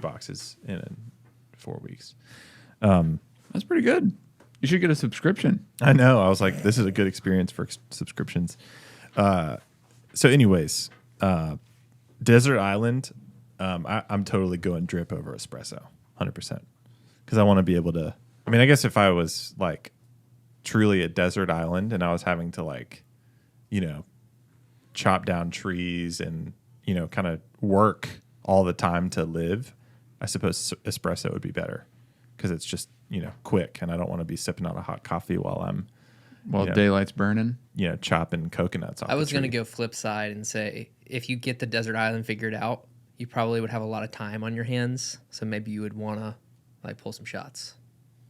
boxes in 4 weeks. That's pretty good. You should get a subscription. I know. I was like, this is a good experience for subscriptions. So anyways, Desert Island, I'm totally going drip over espresso, 100%. Because I want to be able to, I mean, I guess if I was like truly a desert island and I was having to like, chop down trees and, kind of work all the time to live, I suppose espresso would be better because it's just, quick and I don't want to be sipping on a hot coffee while I'm, daylight's burning. chopping coconuts off I was the tree. going to go flip side and say, if you get the desert island figured out, you probably would have a lot of time on your hands. So maybe you would want to like pull some shots.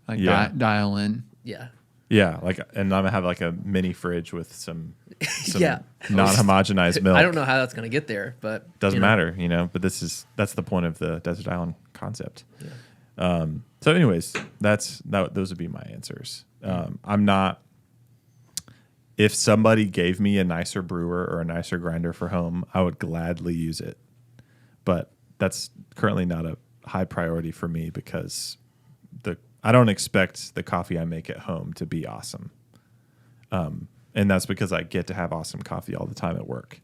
Like Yeah. dial in. Yeah. Yeah, and I'm gonna have like a mini fridge with some Yeah. non-homogenized milk. I don't know how that's going to get there, but Doesn't matter, But that's the point of the desert island concept. Yeah. So, anyways, those would be my answers. I'm not. If somebody gave me a nicer brewer or a nicer grinder for home, I would gladly use it. But that's currently not a high priority for me because I don't expect the coffee I make at home to be awesome. And that's because I get to have awesome coffee all the time at work.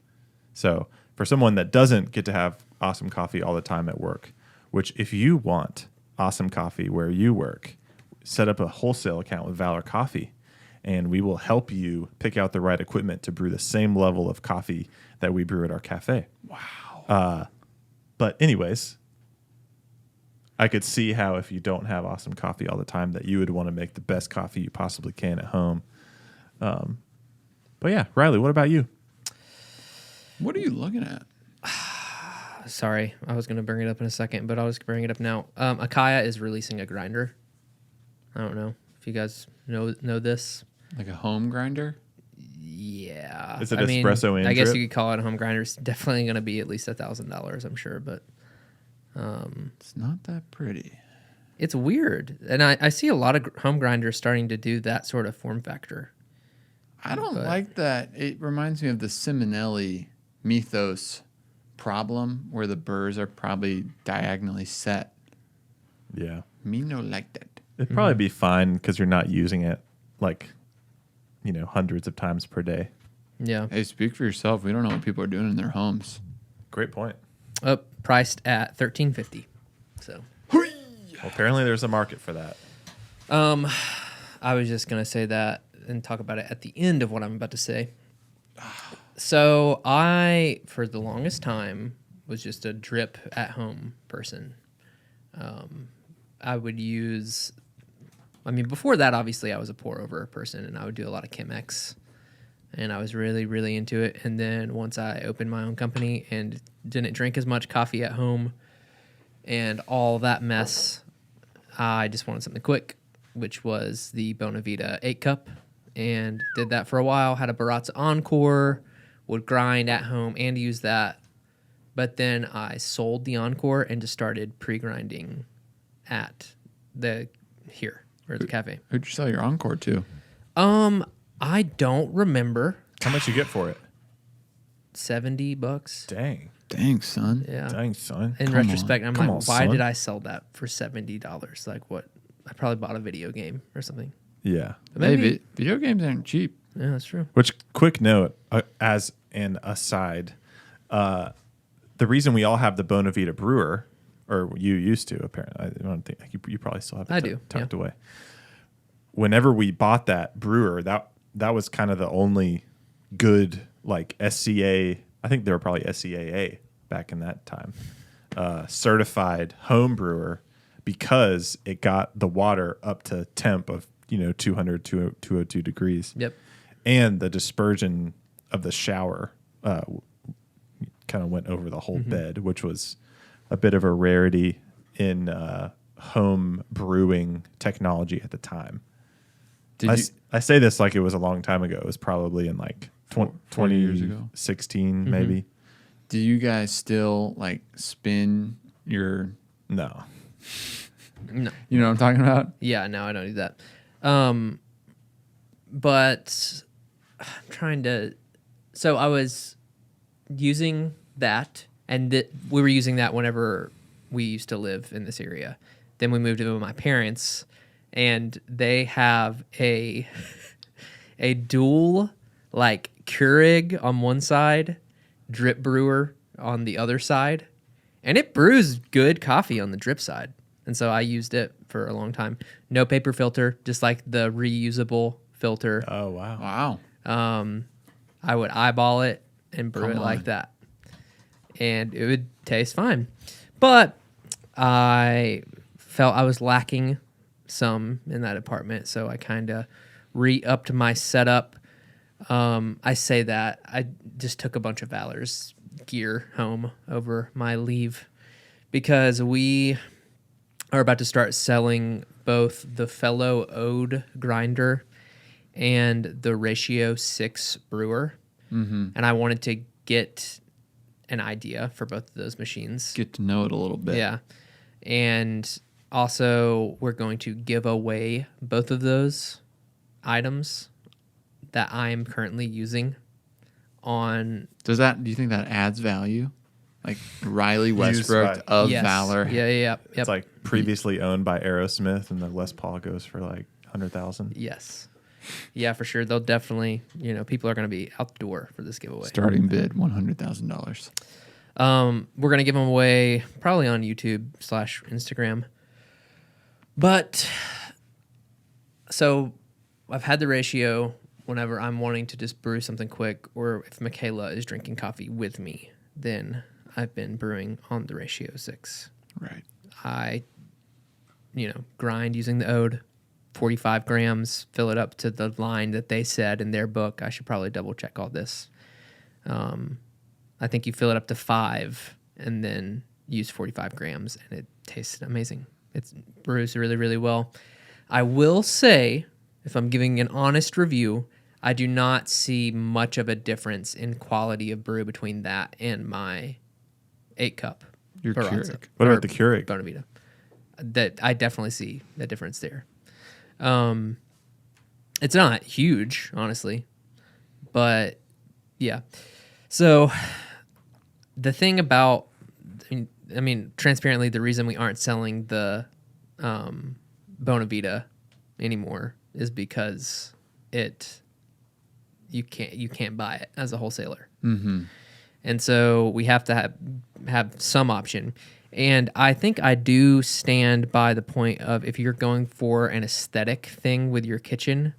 So for someone that doesn't get to have awesome coffee all the time at work, which if you want awesome coffee where you work, set up a wholesale account with Valor Coffee, and we will help you pick out the right equipment to brew the same level of coffee that we brew at our cafe. Wow. But anyways, I could see how if you don't have awesome coffee all the time that you would want to make the best coffee you possibly can at home. But yeah, Riley, what about you? What are you looking at? Sorry, I was going to bring it up in a second, but I'll just bring it up now. Akaya is releasing a grinder. I don't know if you guys know this. Like a home grinder? Yeah. Is it espresso and I guess drip? you could call it a home grinder. It's definitely going to be at least $1,000, I'm sure, but It's not that pretty. it's weird. And I see a lot of home grinders starting to do that sort of form factor. I don't like that. It reminds me of the Simonelli mythos problem where the burrs are probably diagonally set. Yeah. Me no like that. It'd probably be fine because you're not using it like, hundreds of times per day. Yeah. Hey, speak for yourself. We don't know what people are doing in their homes. Great point. Priced at $13.50. So Well, apparently there's a market for that. I was just going to say that and talk about it at the end of what I'm about to say. So I, for the longest time, was just a drip at home person. I would use, before that, obviously, I was a pour over person and I would do a lot of Chemex. And I was really, really into it. And then once I opened my own company and didn't drink as much coffee at home and all that mess, I just wanted something quick, which was the Bonavita 8-cup. And did that for a while. Had a Baratza Encore, would grind at home and use that. But then I sold the Encore and just started pre-grinding at the cafe. Who'd you sell your Encore to? I don't remember. How much you get for it? $70. Dang. Dang, son. Yeah. Dang, son. In Come retrospect, I'm Come like, on, why son. did I sell that for $70? Like what? I probably bought a video game or something. Yeah. But maybe. Hey, video games aren't cheap. Yeah, that's true. Which, quick note, as an aside, the reason we all have the Bonavita Brewer, or you used to, apparently, I don't think you probably still have it I do, tucked yeah. away. Whenever we bought that brewer, that was kind of the only good, like, SCA, I think they were probably SCAA back in that time, certified home brewer because it got the water up to temp of 200 to 202 degrees. Yep. And the dispersion of the shower kind of went over the whole bed, which was a bit of a rarity in home brewing technology at the time. I say this like it was a long time ago. It was probably in like 20 years ago. 16 maybe. Do you guys still like spin your? No. No. You know what I'm talking about? Yeah, no, I don't do that. But I'm trying to. So I was using that, and we were using that whenever we used to live in this area. Then we moved in with my parents, and they have a dual like Keurig on one side, drip brewer on the other side, and it brews good coffee on the drip side. And so I used it for a long time. No paper filter, just like the reusable filter. Oh wow. Wow. I would eyeball it and brew Come it like on. that, and it would taste fine. But I felt I was lacking some in that department, so I kind of re-upped my setup. I say that I just took a bunch of Valor's gear home over my leave because we are about to start selling both the Fellow Ode grinder and the Ratio 6 brewer. And I wanted to get an idea for both of those machines. Get to know it a little bit. Yeah. And also, we're going to give away both of those items that I'm currently using on. Do you think that adds value? Like Riley Westbrook by- of Yes. Valor. Yeah. Yep. It's like previously owned by Aerosmith, and the Les Paul goes for like 100,000. Yes. Yeah, for sure. They'll definitely, people are going to be out the door for this giveaway. Starting bid $100,000. We're going to give them away probably on YouTube/Instagram. But so I've had the Ratio whenever I'm wanting to just brew something quick, or if Michaela is drinking coffee with me, then I've been brewing on the Ratio 6. Right. I, grind using the Ode, 45 grams, fill it up to the line that they said in their book. I should probably double check all this. I think you fill it up to 5 and then use 45 grams, and it tastes amazing. It brews really, really well. I will say, if I'm giving an honest review, I do not see much of a difference in quality of brew between that and my 8-cup. Your Barazza. Keurig. What Or about the Keurig? Bonavita. That I definitely see the difference there. It's not huge, honestly, but yeah. So the thing about, I mean, transparently, the reason we aren't selling the Bonavita anymore is because you can't buy it as a wholesaler. Mm-hmm. And so we have to have some option. And I think I do stand by the point of, if you're going for an aesthetic thing with your kitchen,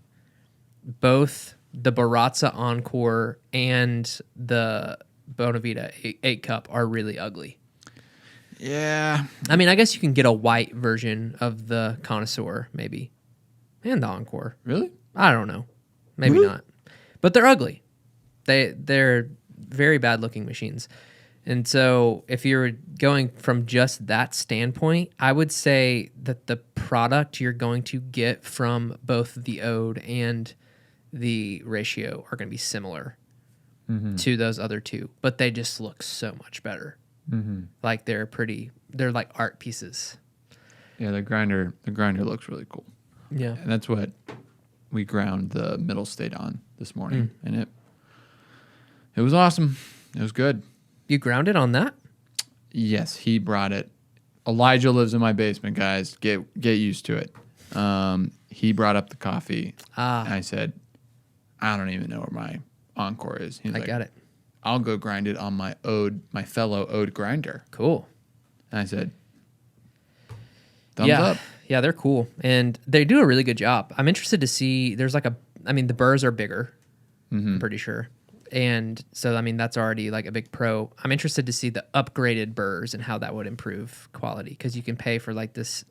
both the Barazza Encore and the Bonavita 8-cup are really ugly. Yeah. I mean, I guess you can get a white version of the Connoisseur, maybe, and the Encore. Really? I don't know. Maybe Really? not. But they're ugly. They're very bad looking machines. And so if you're going from just that standpoint, I would say that the product you're going to get from both the Ode and the Ratio are going to be similar to those other two, but they just look so much better. Like they're like art pieces. Yeah, the grinder looks really cool. Yeah. And that's what we ground the middle state on this morning. And it was awesome. It was good. You grounded on that? Yes, he brought it. Elijah lives in my basement, guys. Get used to it. He brought up the coffee. And I said, I don't even know where my Encore is. He's like, got it. I'll go grind it on my fellow Ode grinder. Cool. And I said, thumbs up. Yeah, they're cool. And they do a really good job. I'm interested to see, the burrs are bigger, I'm pretty sure. And so, I mean, that's already like a big pro. I'm interested to see the upgraded burrs and how that would improve quality, because you can pay for like this,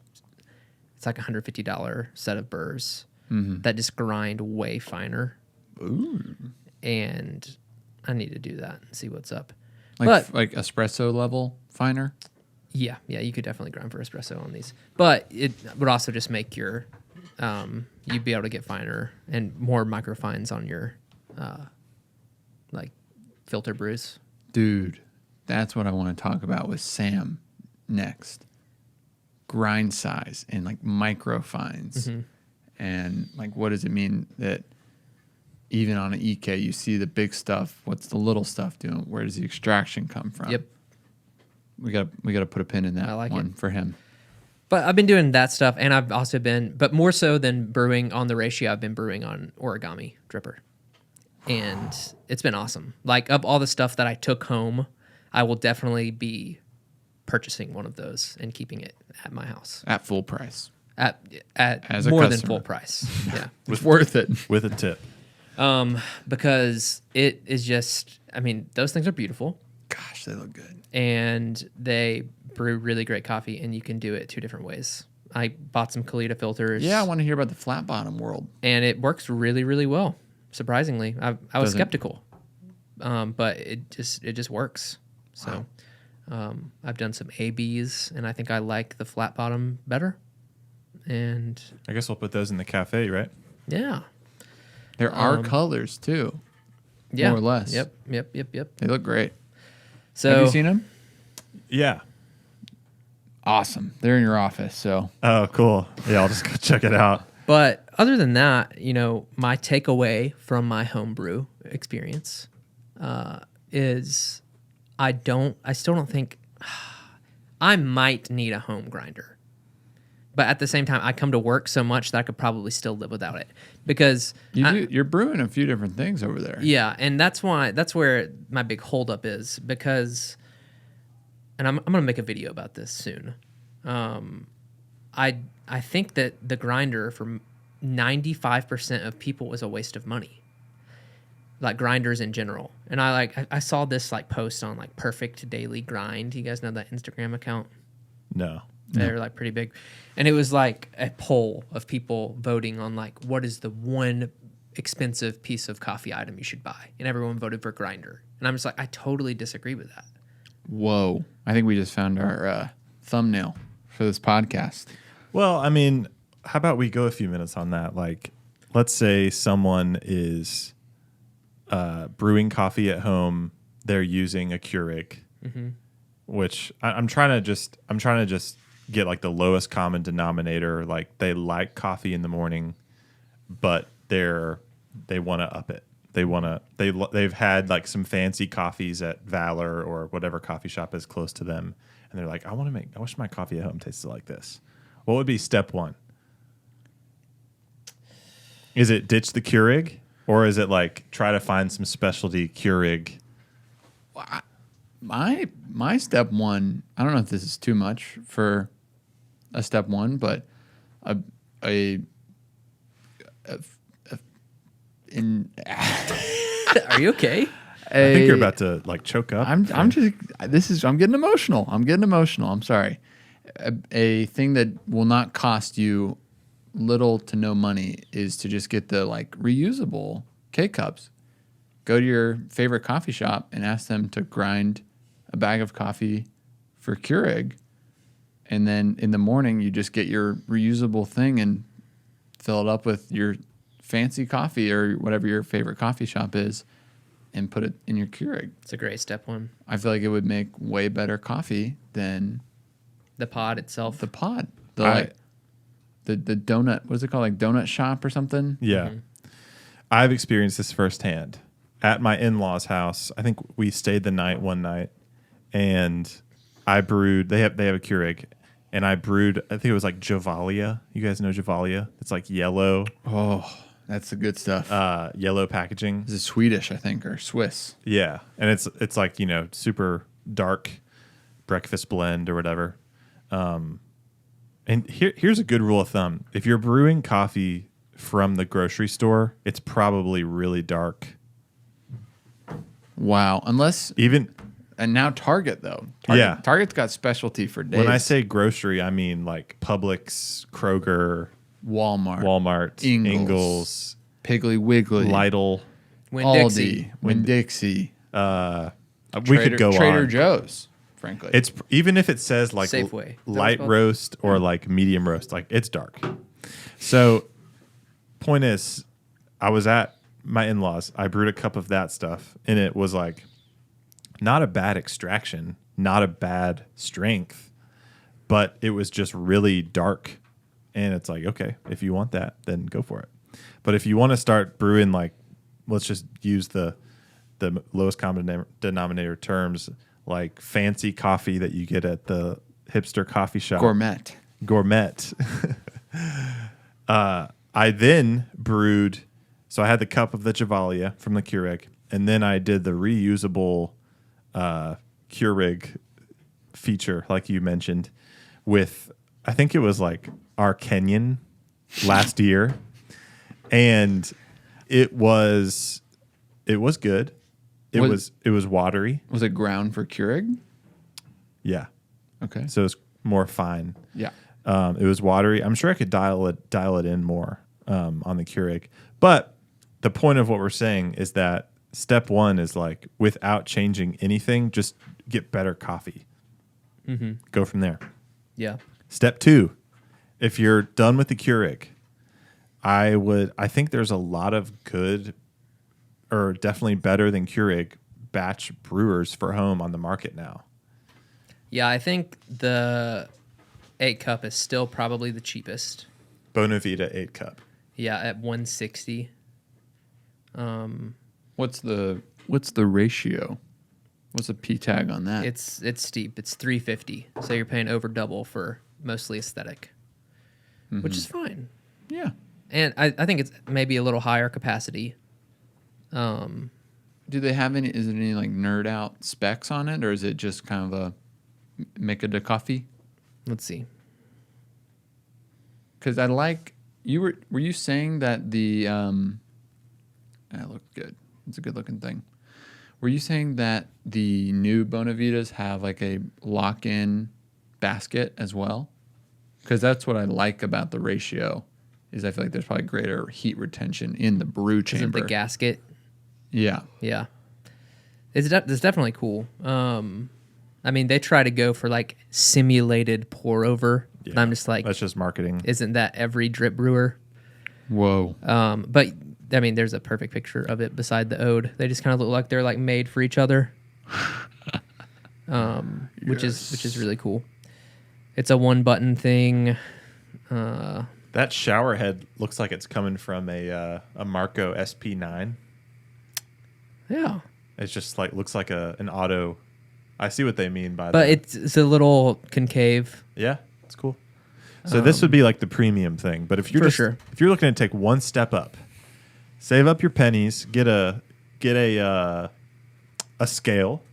it's like $150 set of burrs that just grind way finer. Ooh. And I need to do that and see what's up. Like But espresso level finer? yeah, you could definitely grind for espresso on these. But it would also just make your, you'd be able to get finer and more microfines on your, like filter brews. Dude, that's what I want to talk about with Sam next. Grind size and like microfines. And like, what does it mean that even on an EK, you see the big stuff? What's the little stuff doing? Where does the extraction come from? Yep. We got to put a pin in that I like one it. for him. But I've been doing that stuff, and I've also been, but more so than brewing on the Ratio, I've been brewing on Origami Dripper. And it's been awesome. Like, of all the stuff that I took home, I will definitely be purchasing one of those and keeping it at my house. At full price. at As a more than customer. full price. Yeah. It's worth it. with a tip. Because it is just, I mean, those things are beautiful Gosh, they look good. and they brew really great coffee, and you can do it 2 different ways. I bought some Kalita filters. Yeah, I want to hear about the flat bottom world. And it works really, really well. Surprisingly, I was Does it? skeptical, but it just works. So, I've done some ABs, and I think I like the flat bottom better. And I guess we'll put those in the cafe, right? yeah, There are colors too. yeah, More or less. Yep. They look great. So Have you seen them? Yeah. Awesome. They're in your office, so Oh, cool. Yeah, I'll just go check it out. But other than that, my takeaway from my homebrew experience is I still don't think I might need a home grinder. But at the same time, I come to work so much that I could probably still live without it because you're brewing a few different things over there. yeah, and that's where my big holdup is because, and I'm gonna make a video about this soon. I think that the grinder for 95% of people is a waste of money. Like grinders in general, and I saw this like post on like Perfect Daily Grind. You guys know that Instagram account? No. They're like pretty big, and it was like a poll of people voting on like what is the one expensive piece of coffee item you should buy, and everyone voted for grinder. And I'm just like, I totally disagree with that. Whoa. I think we just found our thumbnail for this podcast. Well, I mean, how about we go a few minutes on that? Like, let's say someone is brewing coffee at home. They're using a Keurig, which I'm trying to just get like the lowest common denominator. Like they like coffee in the morning, but they want to up it. They've had like some fancy coffees at Valor or whatever coffee shop is close to them, and they're like, I wish my coffee at home tasted like this. What would be step 1? Is it ditch the Keurig, or is it like try to find some specialty Keurig? My step 1, I don't know if this is too much for a step 1, but Are you okay? I think you're about to like choke up. I'm getting emotional. I'm sorry. A thing that will not cost you little to no money is to just get the like reusable K-cups. Go to your favorite coffee shop and ask them to grind a bag of coffee for Keurig. And then in the morning, you just get your reusable thing and fill it up with your fancy coffee or whatever your favorite coffee shop is and put it in your Keurig. It's a great step 1. I feel like it would make way better coffee than The pod itself. the pod. The donut, what is it called? Like donut shop or something? Yeah. I've experienced this firsthand. At my in-laws' house, I think we stayed the night one night, and I brewed. They have a Keurig, and I brewed. I think it was like Javalia. You guys know Javalia? It's like yellow. Oh, that's the good stuff. Yellow packaging. This is Swedish, I think, or Swiss. Yeah, and it's like super dark breakfast blend or whatever. And here's a good rule of thumb: if you're brewing coffee from the grocery store, it's probably really dark. Wow. Unless Even and now Target though. Target's got specialty for days. when I say grocery, I mean like Publix, Kroger, Walmart, Ingles, Piggly Wiggly, Lidl. Aldi, Winn-Dixie. We could go Trader on. Joe's, frankly. It's even if it says like Safeway. Is that what light it's called? roast or like medium roast, like it's dark. So, point is, I was at my in-laws. I brewed a cup of that stuff, and it was like not a bad extraction, not a bad strength, but it was just really dark. And it's like, okay, if you want that, then go for it. But if you want to start brewing, like, let's just use the lowest common denominator terms, like fancy coffee that you get at the hipster coffee shop. Gourmet. I then brewed, so I had the cup of the Javalia from the Keurig, and then I did the reusable Keurig feature, like you mentioned, with, I think it was like our Kenyan last year, and it was good. It was watery. Was it ground for Keurig? Yeah. Okay. So it's more fine. Yeah. It was watery. I'm sure I could dial it in more on the Keurig. But the point of what we're saying is that step one is like, without changing anything, just get better coffee. Mm-hmm. Go from there. Yeah. Step two, if you're done with the Keurig, I think there's a lot of good, or definitely better than Keurig, batch brewers for home on the market now. Yeah, I think the 8-cup is still probably the cheapest. Bonavita 8-cup. Yeah, at $160. What's the ratio? What's the P tag on that? It's steep. It's $350. So you're paying over double for mostly aesthetic, which is fine. Yeah. And I think it's maybe a little higher capacity. Do they have any? Is there any like nerd out specs on it, or is it just kind of a make it a coffee? Let's see. Because I like you were you saying that the that looked good. It's a good looking thing. Were you saying that the new Bonavitas have like a lock in basket as well? Because that's what I like about the ratio. Is I feel like there's probably greater heat retention in the brew Is it chamber. the gasket? Yeah. Yeah. It's definitely cool. I mean, they try to go for like simulated pour over. Yeah, And I'm just like, that's just marketing. isn't that every drip brewer? Whoa. But I mean, there's a perfect picture of it beside the ode. They just kind of look like they're like made for each other, which is really cool. It's a 1-button thing. That shower head looks like it's coming from a Marco SP9. Yeah, It's just like looks like an auto. I see what they mean by but that. it's a little concave. Yeah, it's cool. So this would be like the premium thing. But if you're if you're looking to take one step up, save up your pennies, get a scale.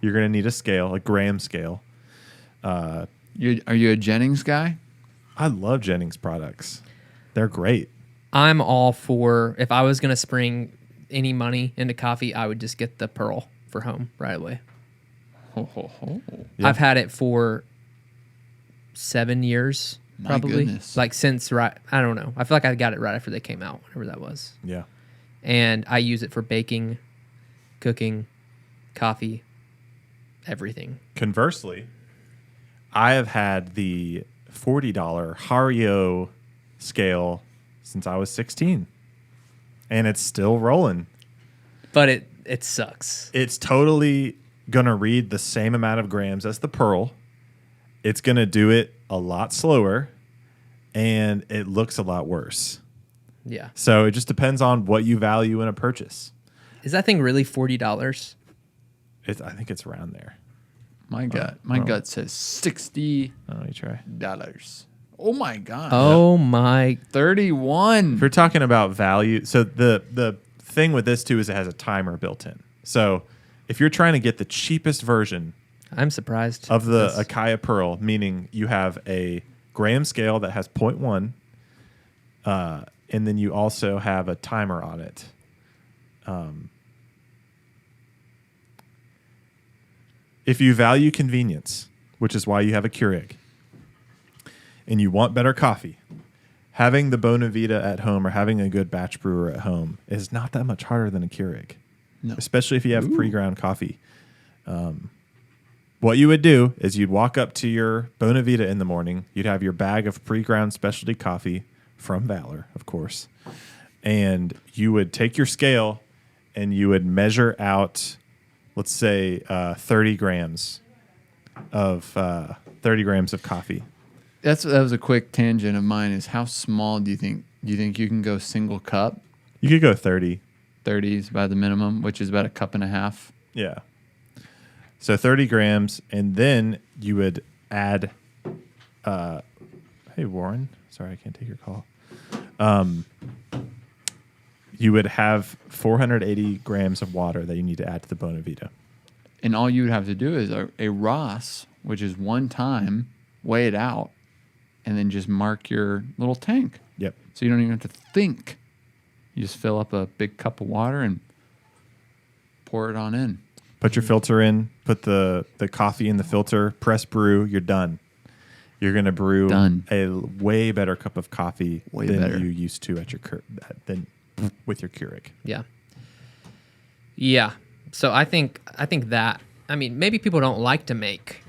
You're gonna need a scale, a gram scale. Are you a Jennings guy? I love Jennings products. They're great. I'm all for, if I was going to spring any money into coffee, I would just get the Pearl for home right away. Ho, ho, ho. Yeah. I've had it for 7 years, My probably. goodness. Like since, I don't know. I feel like I got it right after they came out, whenever that was. Yeah. And I use it for baking, cooking, coffee, everything. Conversely, I have had the $40 Hario scale since I was 16, and it's still rolling. But it sucks. It's totally gonna read the same amount of grams as the Pearl. It's gonna do it a lot slower, and it looks a lot worse. Yeah. So it just depends on what you value in a purchase. Is that thing really $40? I think it's around there. My gut says $60. Let me try. Oh my god. Oh my. 31. If you're talking about value, so the thing with this too is it has a timer built in. So if you're trying to get the cheapest version I'm surprised. of the Acaia Pearl, meaning you have a gram scale that has 0.1, and then you also have a timer on it. If you value convenience, which is why you have a Keurig, and you want better coffee, having the Bonavita at home or having a good batch brewer at home is not that much harder than a Keurig, No. especially if you have pre-ground coffee. What you would do is you'd walk up to your Bonavita in the morning. You'd have your bag of pre-ground specialty coffee from Valor, of course, and you would take your scale and you would measure out, let's say, 30 grams of coffee. That was a quick tangent of mine. Is how small do you think you can go single cup? You could go 30. 30 is about the minimum, which is about a cup and a half. Yeah. So 30 grams, and then you would add. Hey Warren, sorry I can't take your call. You would have 480 grams of water that you need to add to the Bonavita. And all you would have to do is a Ross, which is one time, weigh it out, and then just mark your little tank. Yep. So you don't even have to think. You just fill up a big cup of water and pour it on in. Put your filter in, put the coffee in the filter, press brew, you're done. You're going to brew a way better cup of coffee than you used to at your than with your Keurig. Yeah. Yeah. So I think that, I mean, maybe people don't like to make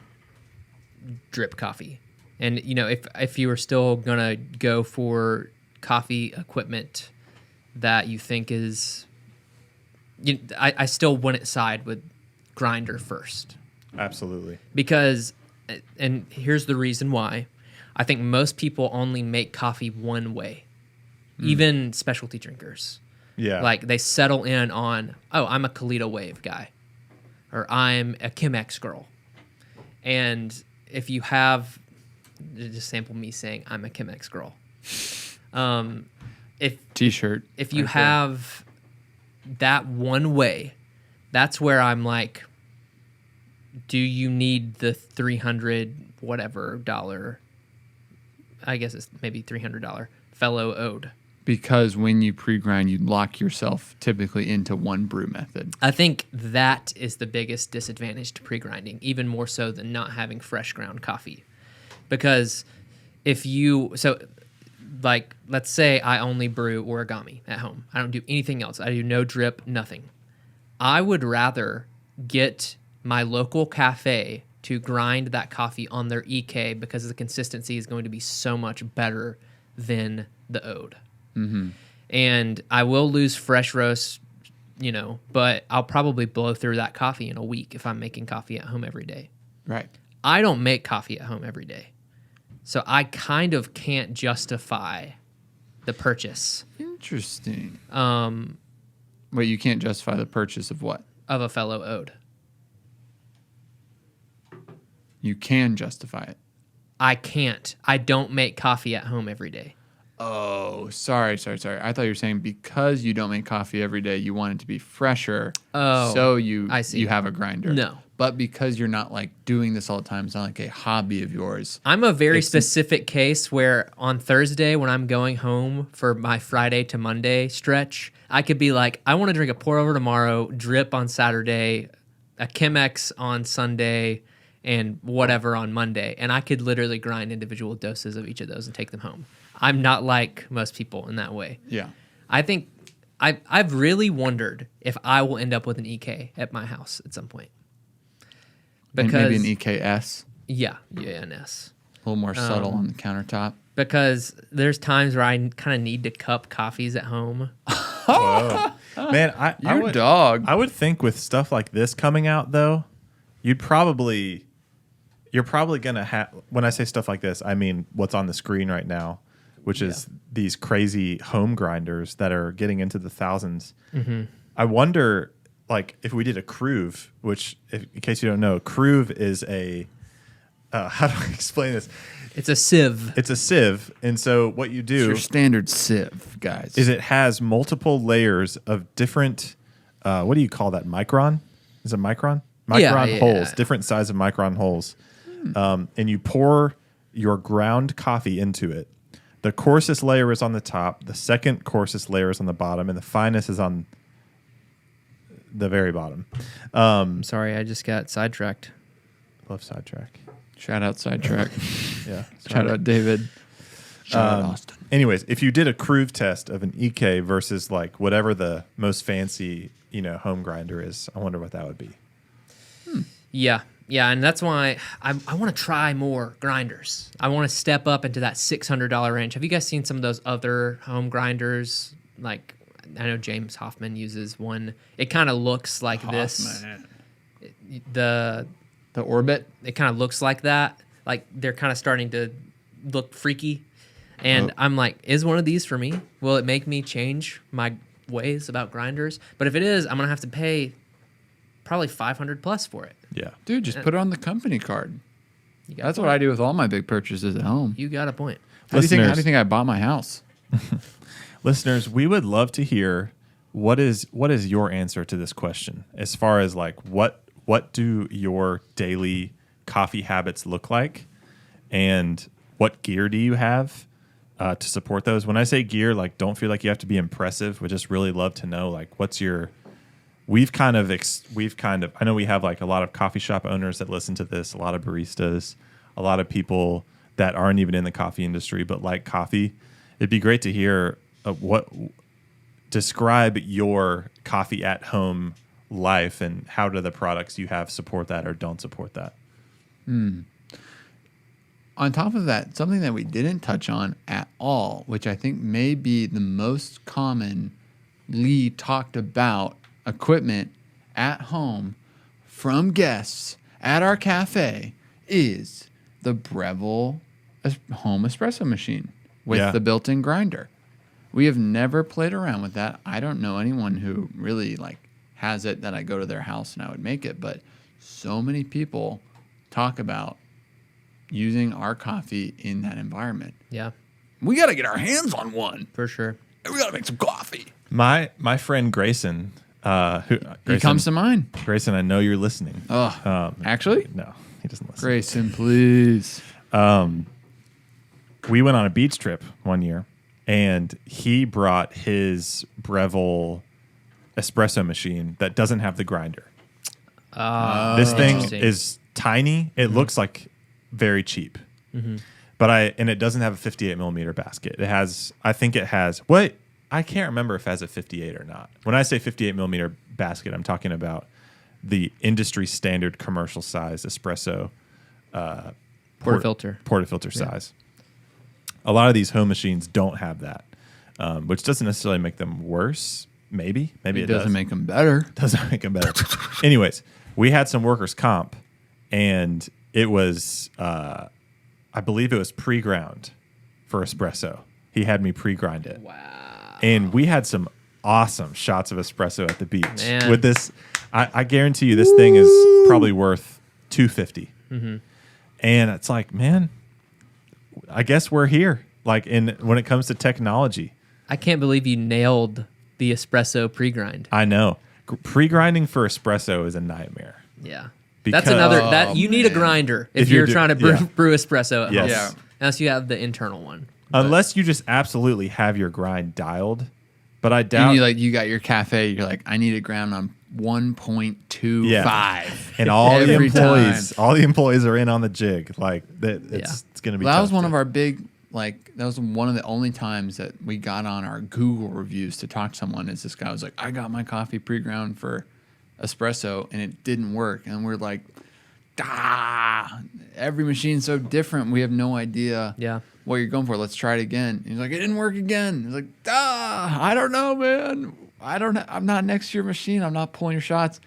drip coffee. And, you know, if you were still going to go for coffee equipment that you think is, I still wouldn't side with grinder first. Absolutely. Because, and here's the reason why, I think most people only make coffee one way, even specialty drinkers. Yeah. Like they settle in on, oh, I'm a Kalita Wave guy, or I'm a Chemex girl. And if you have, just sample me saying I'm a Chemex girl. T-shirt. If you have that one way, that's where I'm like, do you need the $300 whatever dollar? I guess it's maybe $300 fellow ode. Because when you pre-grind, you lock yourself typically into one brew method. I think that is the biggest disadvantage to pre-grinding, even more so than not having fresh ground coffee. Because if you, so like, let's say I only brew origami at home. I don't do anything else. I do no drip, nothing. I would rather get my local cafe to grind that coffee on their EK because the consistency is going to be so much better than the ode. Mm-hmm. And I will lose fresh roast, you know, but I'll probably blow through that coffee in a week if I'm making coffee at home every day. Right. I don't make coffee at home every day. So I kind of can't justify the purchase. Interesting. Of Wait, you can't justify the purchase of what? a fellow ode. You can justify it. I can't. I don't make coffee at home every day. Oh, sorry. I thought you were saying because you don't make coffee every day, you want it to be fresher. Oh, so I see. you have a grinder. No. But because you're not like doing this all the time, it's not like a hobby of yours. I'm a very specific case where on Thursday when I'm going home for my Friday to Monday stretch, I could be like, I want to drink a pour over tomorrow, drip on Saturday, a Chemex on Sunday, and whatever on Monday. And I could literally grind individual doses of each of those and take them home. I'm not like most people in that way. Yeah. I think I've really wondered if I will end up with an EK at my house at some point. Because maybe an EKS. Yeah, an S. A little more subtle on the countertop. Because there's times where I kind of need to cup coffees at home. Whoa. Man, I would think with stuff like this coming out, though, you're probably going to have, when I say stuff like this, I mean what's on the screen right now, which is these crazy home grinders that are getting into the thousands. Mm-hmm. I wonder, like, if we did a Cruve, which, in case you don't know, Cruve is a, how do I explain this? It's a sieve. It's a sieve. And so what you do... It's your standard sieve, guys. Is it has multiple layers of different, what do you call that, micron? Is it micron? Micron holes, different size of micron holes. And you pour your ground coffee into it. The coarsest layer is on the top. The second coarsest layer is on the bottom. And the finest is on the very bottom. Sorry, I just got sidetracked. Love sidetrack. Shout out Sidetrack. Yeah. Shout out David. Shout out Austin. Anyways, if you did a Cruve test of an EK versus like whatever the most fancy, home grinder is, I wonder what that would be. Yeah, and that's why I want to try more grinders. I want to step up into that $600 range. Have you guys seen some of those other home grinders? Like, I know James Hoffman uses one. It kind of looks like this. The Orbit? It kind of looks like that. Like, they're kind of starting to look freaky. And I'm like, is one of these for me? Will it make me change my ways about grinders? But if it is, I'm going to have to pay probably $500 plus for it. Yeah. Dude, just put it on the company card. That's what I do with all my big purchases at home. You got a point. How do you think I bought my house? Listeners, we would love to hear what is your answer to this question as far as like what do your daily coffee habits look like, and what gear do you have to support those? When I say gear, like don't feel like you have to be impressive. We just really love to know like what's your. We've kind of I know we have like a lot of coffee shop owners that listen to this, a lot of baristas, a lot of people that aren't even in the coffee industry but like coffee. It'd be great to hear describe your coffee at home life and how do the products you have support that or don't support that. On top of that, something that we didn't touch on at all, which I think may be the most commonly talked about equipment at home from guests at our cafe, is the Breville home espresso machine with the built-in grinder. We have never played around with that. I don't know anyone who really like has it that I go to their house and I would make it, but so many people talk about using our coffee in that environment. Yeah, We got to get our hands on one. for sure. We got to make some coffee. My friend Grayson, He comes to mind. Grayson, I know you're listening. Oh, actually? No, he doesn't listen. Grayson, please. We went on a beach trip one year, and he brought his Breville espresso machine that doesn't have the grinder. This thing Interesting. is tiny. It looks like very cheap, but it doesn't have a 58 millimeter basket. It has, I think it has what I can't remember if it has a 58 or not. When I say 58 millimeter basket, I'm talking about the industry standard commercial size espresso portafilter size. A lot of these home machines don't have that, which doesn't necessarily make them worse. Maybe it doesn't make them better. Doesn't make them better. Anyways, we had some workers' comp, and it was, I believe it was pre-ground for espresso. He had me pre-grind it. Wow. And we had some awesome shots of espresso at the beach. Man. With this, I guarantee you this thing is probably worth $250. And it's like, man, I guess we're here. Like when it comes to technology. I can't believe you nailed the espresso pre-grind. I know. Pre-grinding for espresso is a nightmare. Yeah. Because- That's another you need a grinder if you're trying to brew espresso at Yes. home. Yeah. Unless you have the internal one. Unless you just absolutely have your grind dialed. But I doubt And you got your cafe. You're like, I need it ground on 1.25. Yeah. And all the Every employees are in on the jig. Like that it's going to be Well, that tough was one to- of our big, that was one of the only times that we got on our Google reviews to talk to someone. Is this guy was like, I got my coffee pre-ground for espresso and it didn't work. And we're like, every machine's so different. We have no idea what you're going for. Let's try it again. And he's like, it didn't work again. He's like, I don't know, man. I'm not next to your machine. I'm not pulling your shots.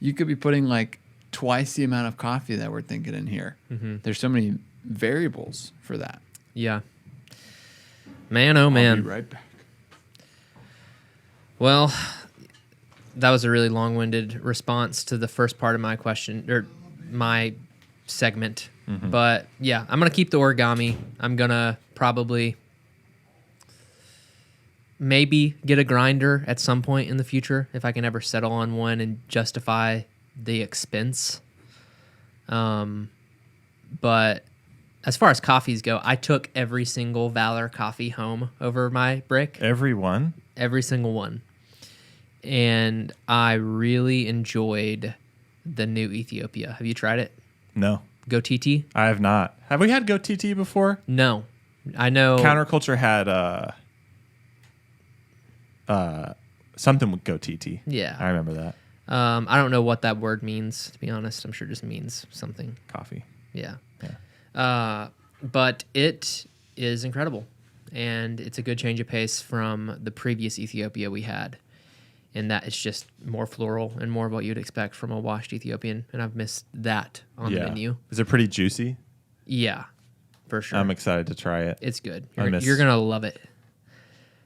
You could be putting like twice the amount of coffee that we're thinking in here. There's so many variables for that. Yeah. Man, oh man. I'll be right back. Well, that was a really long-winded response to the first part of my question or my segment. But yeah, I'm gonna keep the origami. I'm gonna probably maybe get a grinder at some point in the future if I can ever settle on one and justify the expense. But as far as coffees go, I took every single Valor coffee home over my brick. Everyone. Every single one. And I really enjoyed the new Ethiopia. Have you tried it? No. Go TT? I have not. Have we had Go TT before? No. I know. Counterculture had something with Go TT. Yeah. I remember that. I don't know what that word means, to be honest. I'm sure it just means something. Coffee. Yeah. But it is incredible. And it's a good change of pace from the previous Ethiopia we had. In that it's just more floral and more of what you'd expect from a washed Ethiopian. And I've missed that on the menu. Is it pretty juicy? Yeah, for sure. I'm excited to try it. It's good. I miss- You're going to love it.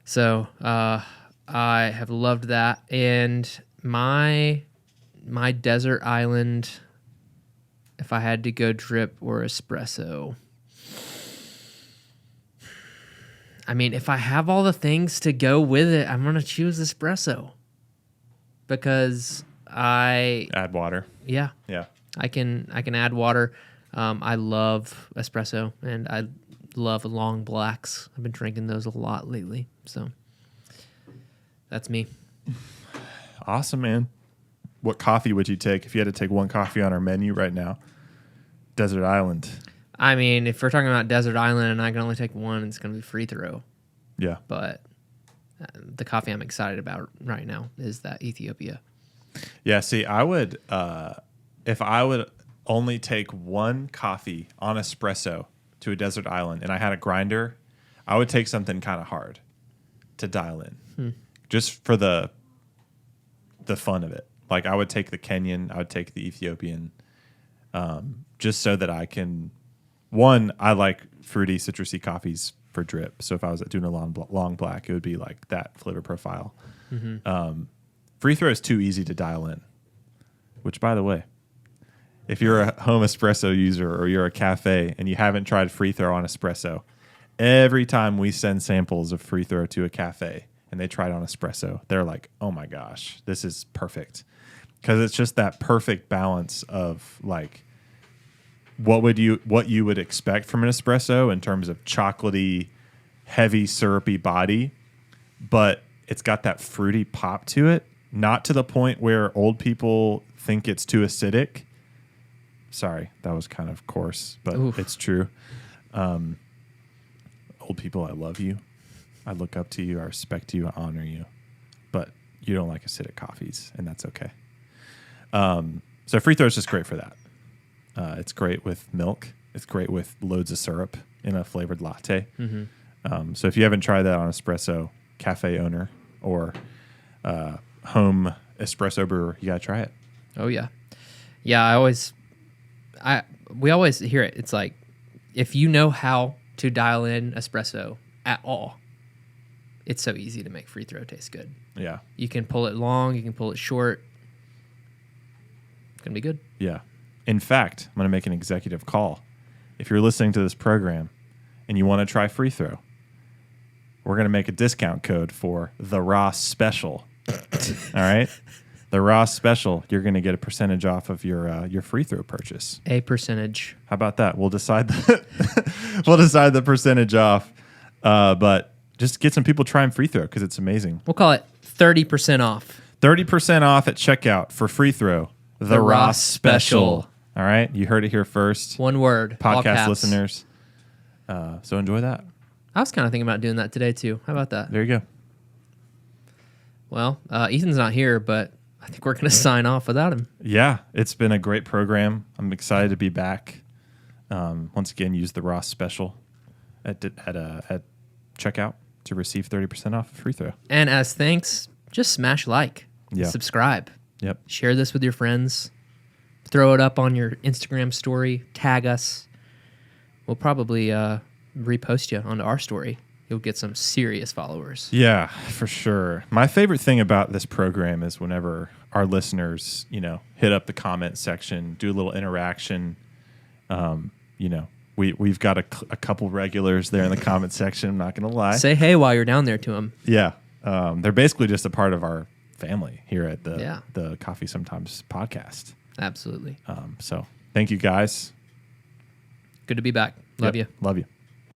So I have loved that. And my desert island, if I had to go drip or espresso, I mean, if I have all the things to go with it, I'm going to choose espresso. Because Add water. yeah, Yeah. I can add water. I love espresso, and love long blacks. I've been drinking those a lot lately. So that's me. Awesome, man. What coffee would you take if you had to take one coffee on our menu right now? Desert Island. I mean, if we're talking about Desert Island and I can only take one, it's going to be Free Throw. Yeah. But the coffee I'm excited about right now is that Ethiopia. Yeah, see, I would, if I would only take one coffee on espresso to a desert island and I had a grinder, I would take something kind of hard to dial in. Just for the fun of it. Like, I would take the Kenyan, I would take the Ethiopian, just so that I can, one, I like fruity, citrusy coffees for drip. So if I was doing a long black, it would be like that flavor profile. Free Throw is too easy to dial in, which, by the way, if you're a home espresso user or you're a cafe and you haven't tried Free Throw on espresso, every time we send samples of Free Throw to a cafe and they try it on espresso, they're like, oh my gosh, this is perfect. Because it's just that perfect balance of like what you would expect from an espresso in terms of chocolatey, heavy, syrupy body, but it's got that fruity pop to it. Not to the point where old people think it's too acidic. Sorry, that was kind of coarse, but It's true. Old people, I love you. I look up to you. I respect you. I honor you. But you don't like acidic coffees, and that's okay. So Free Throw is just great for that. It's great with milk. It's great with loads of syrup in a flavored latte. So if you haven't tried that on espresso, cafe owner or home espresso brewer, you got to try it. Oh, yeah. Yeah, we always hear it. It's like, if you know how to dial in espresso at all, it's so easy to make Free Throw taste good. Yeah. You can pull it long, you can pull it short. It's going to be good. Yeah. In fact, I'm going to make an executive call. If you're listening to this program and you want to try Free Throw, we're going to make a discount code for the Ross Special. All right? The Ross Special, you're going to get a percentage off of your Free Throw purchase. A percentage. How about that? We'll decide the percentage off. But just get some people trying Free Throw because it's amazing. We'll call it 30% off. 30% off at checkout for Free Throw. The Ross Special. All right? You heard it here first. One word. All Podcast caps. listeners. So enjoy that. I was kind of thinking about doing that today, too. How about that? There you go. Well, Ethan's not here, but I think we're going to sign off without him. Yeah, it's been a great program. I'm excited to be back. Once again, use the Ross Special at checkout to receive 30% off of Free Throw. And as thanks, just smash like. Yeah. Subscribe. Yep. Share this with your friends. Throw it up on your Instagram story. Tag us. We'll probably repost you onto our story. You'll get some serious followers. Yeah, for sure. My favorite thing about this program is whenever our listeners, hit up the comment section, do a little interaction. We've got a couple regulars there in the comment section. I'm not going to lie. Say hey while you're down there to them. Yeah. They're basically just a part of our family here at the Coffee Sometimes podcast. Absolutely. So thank you guys. Good to be back. Love you. Love you.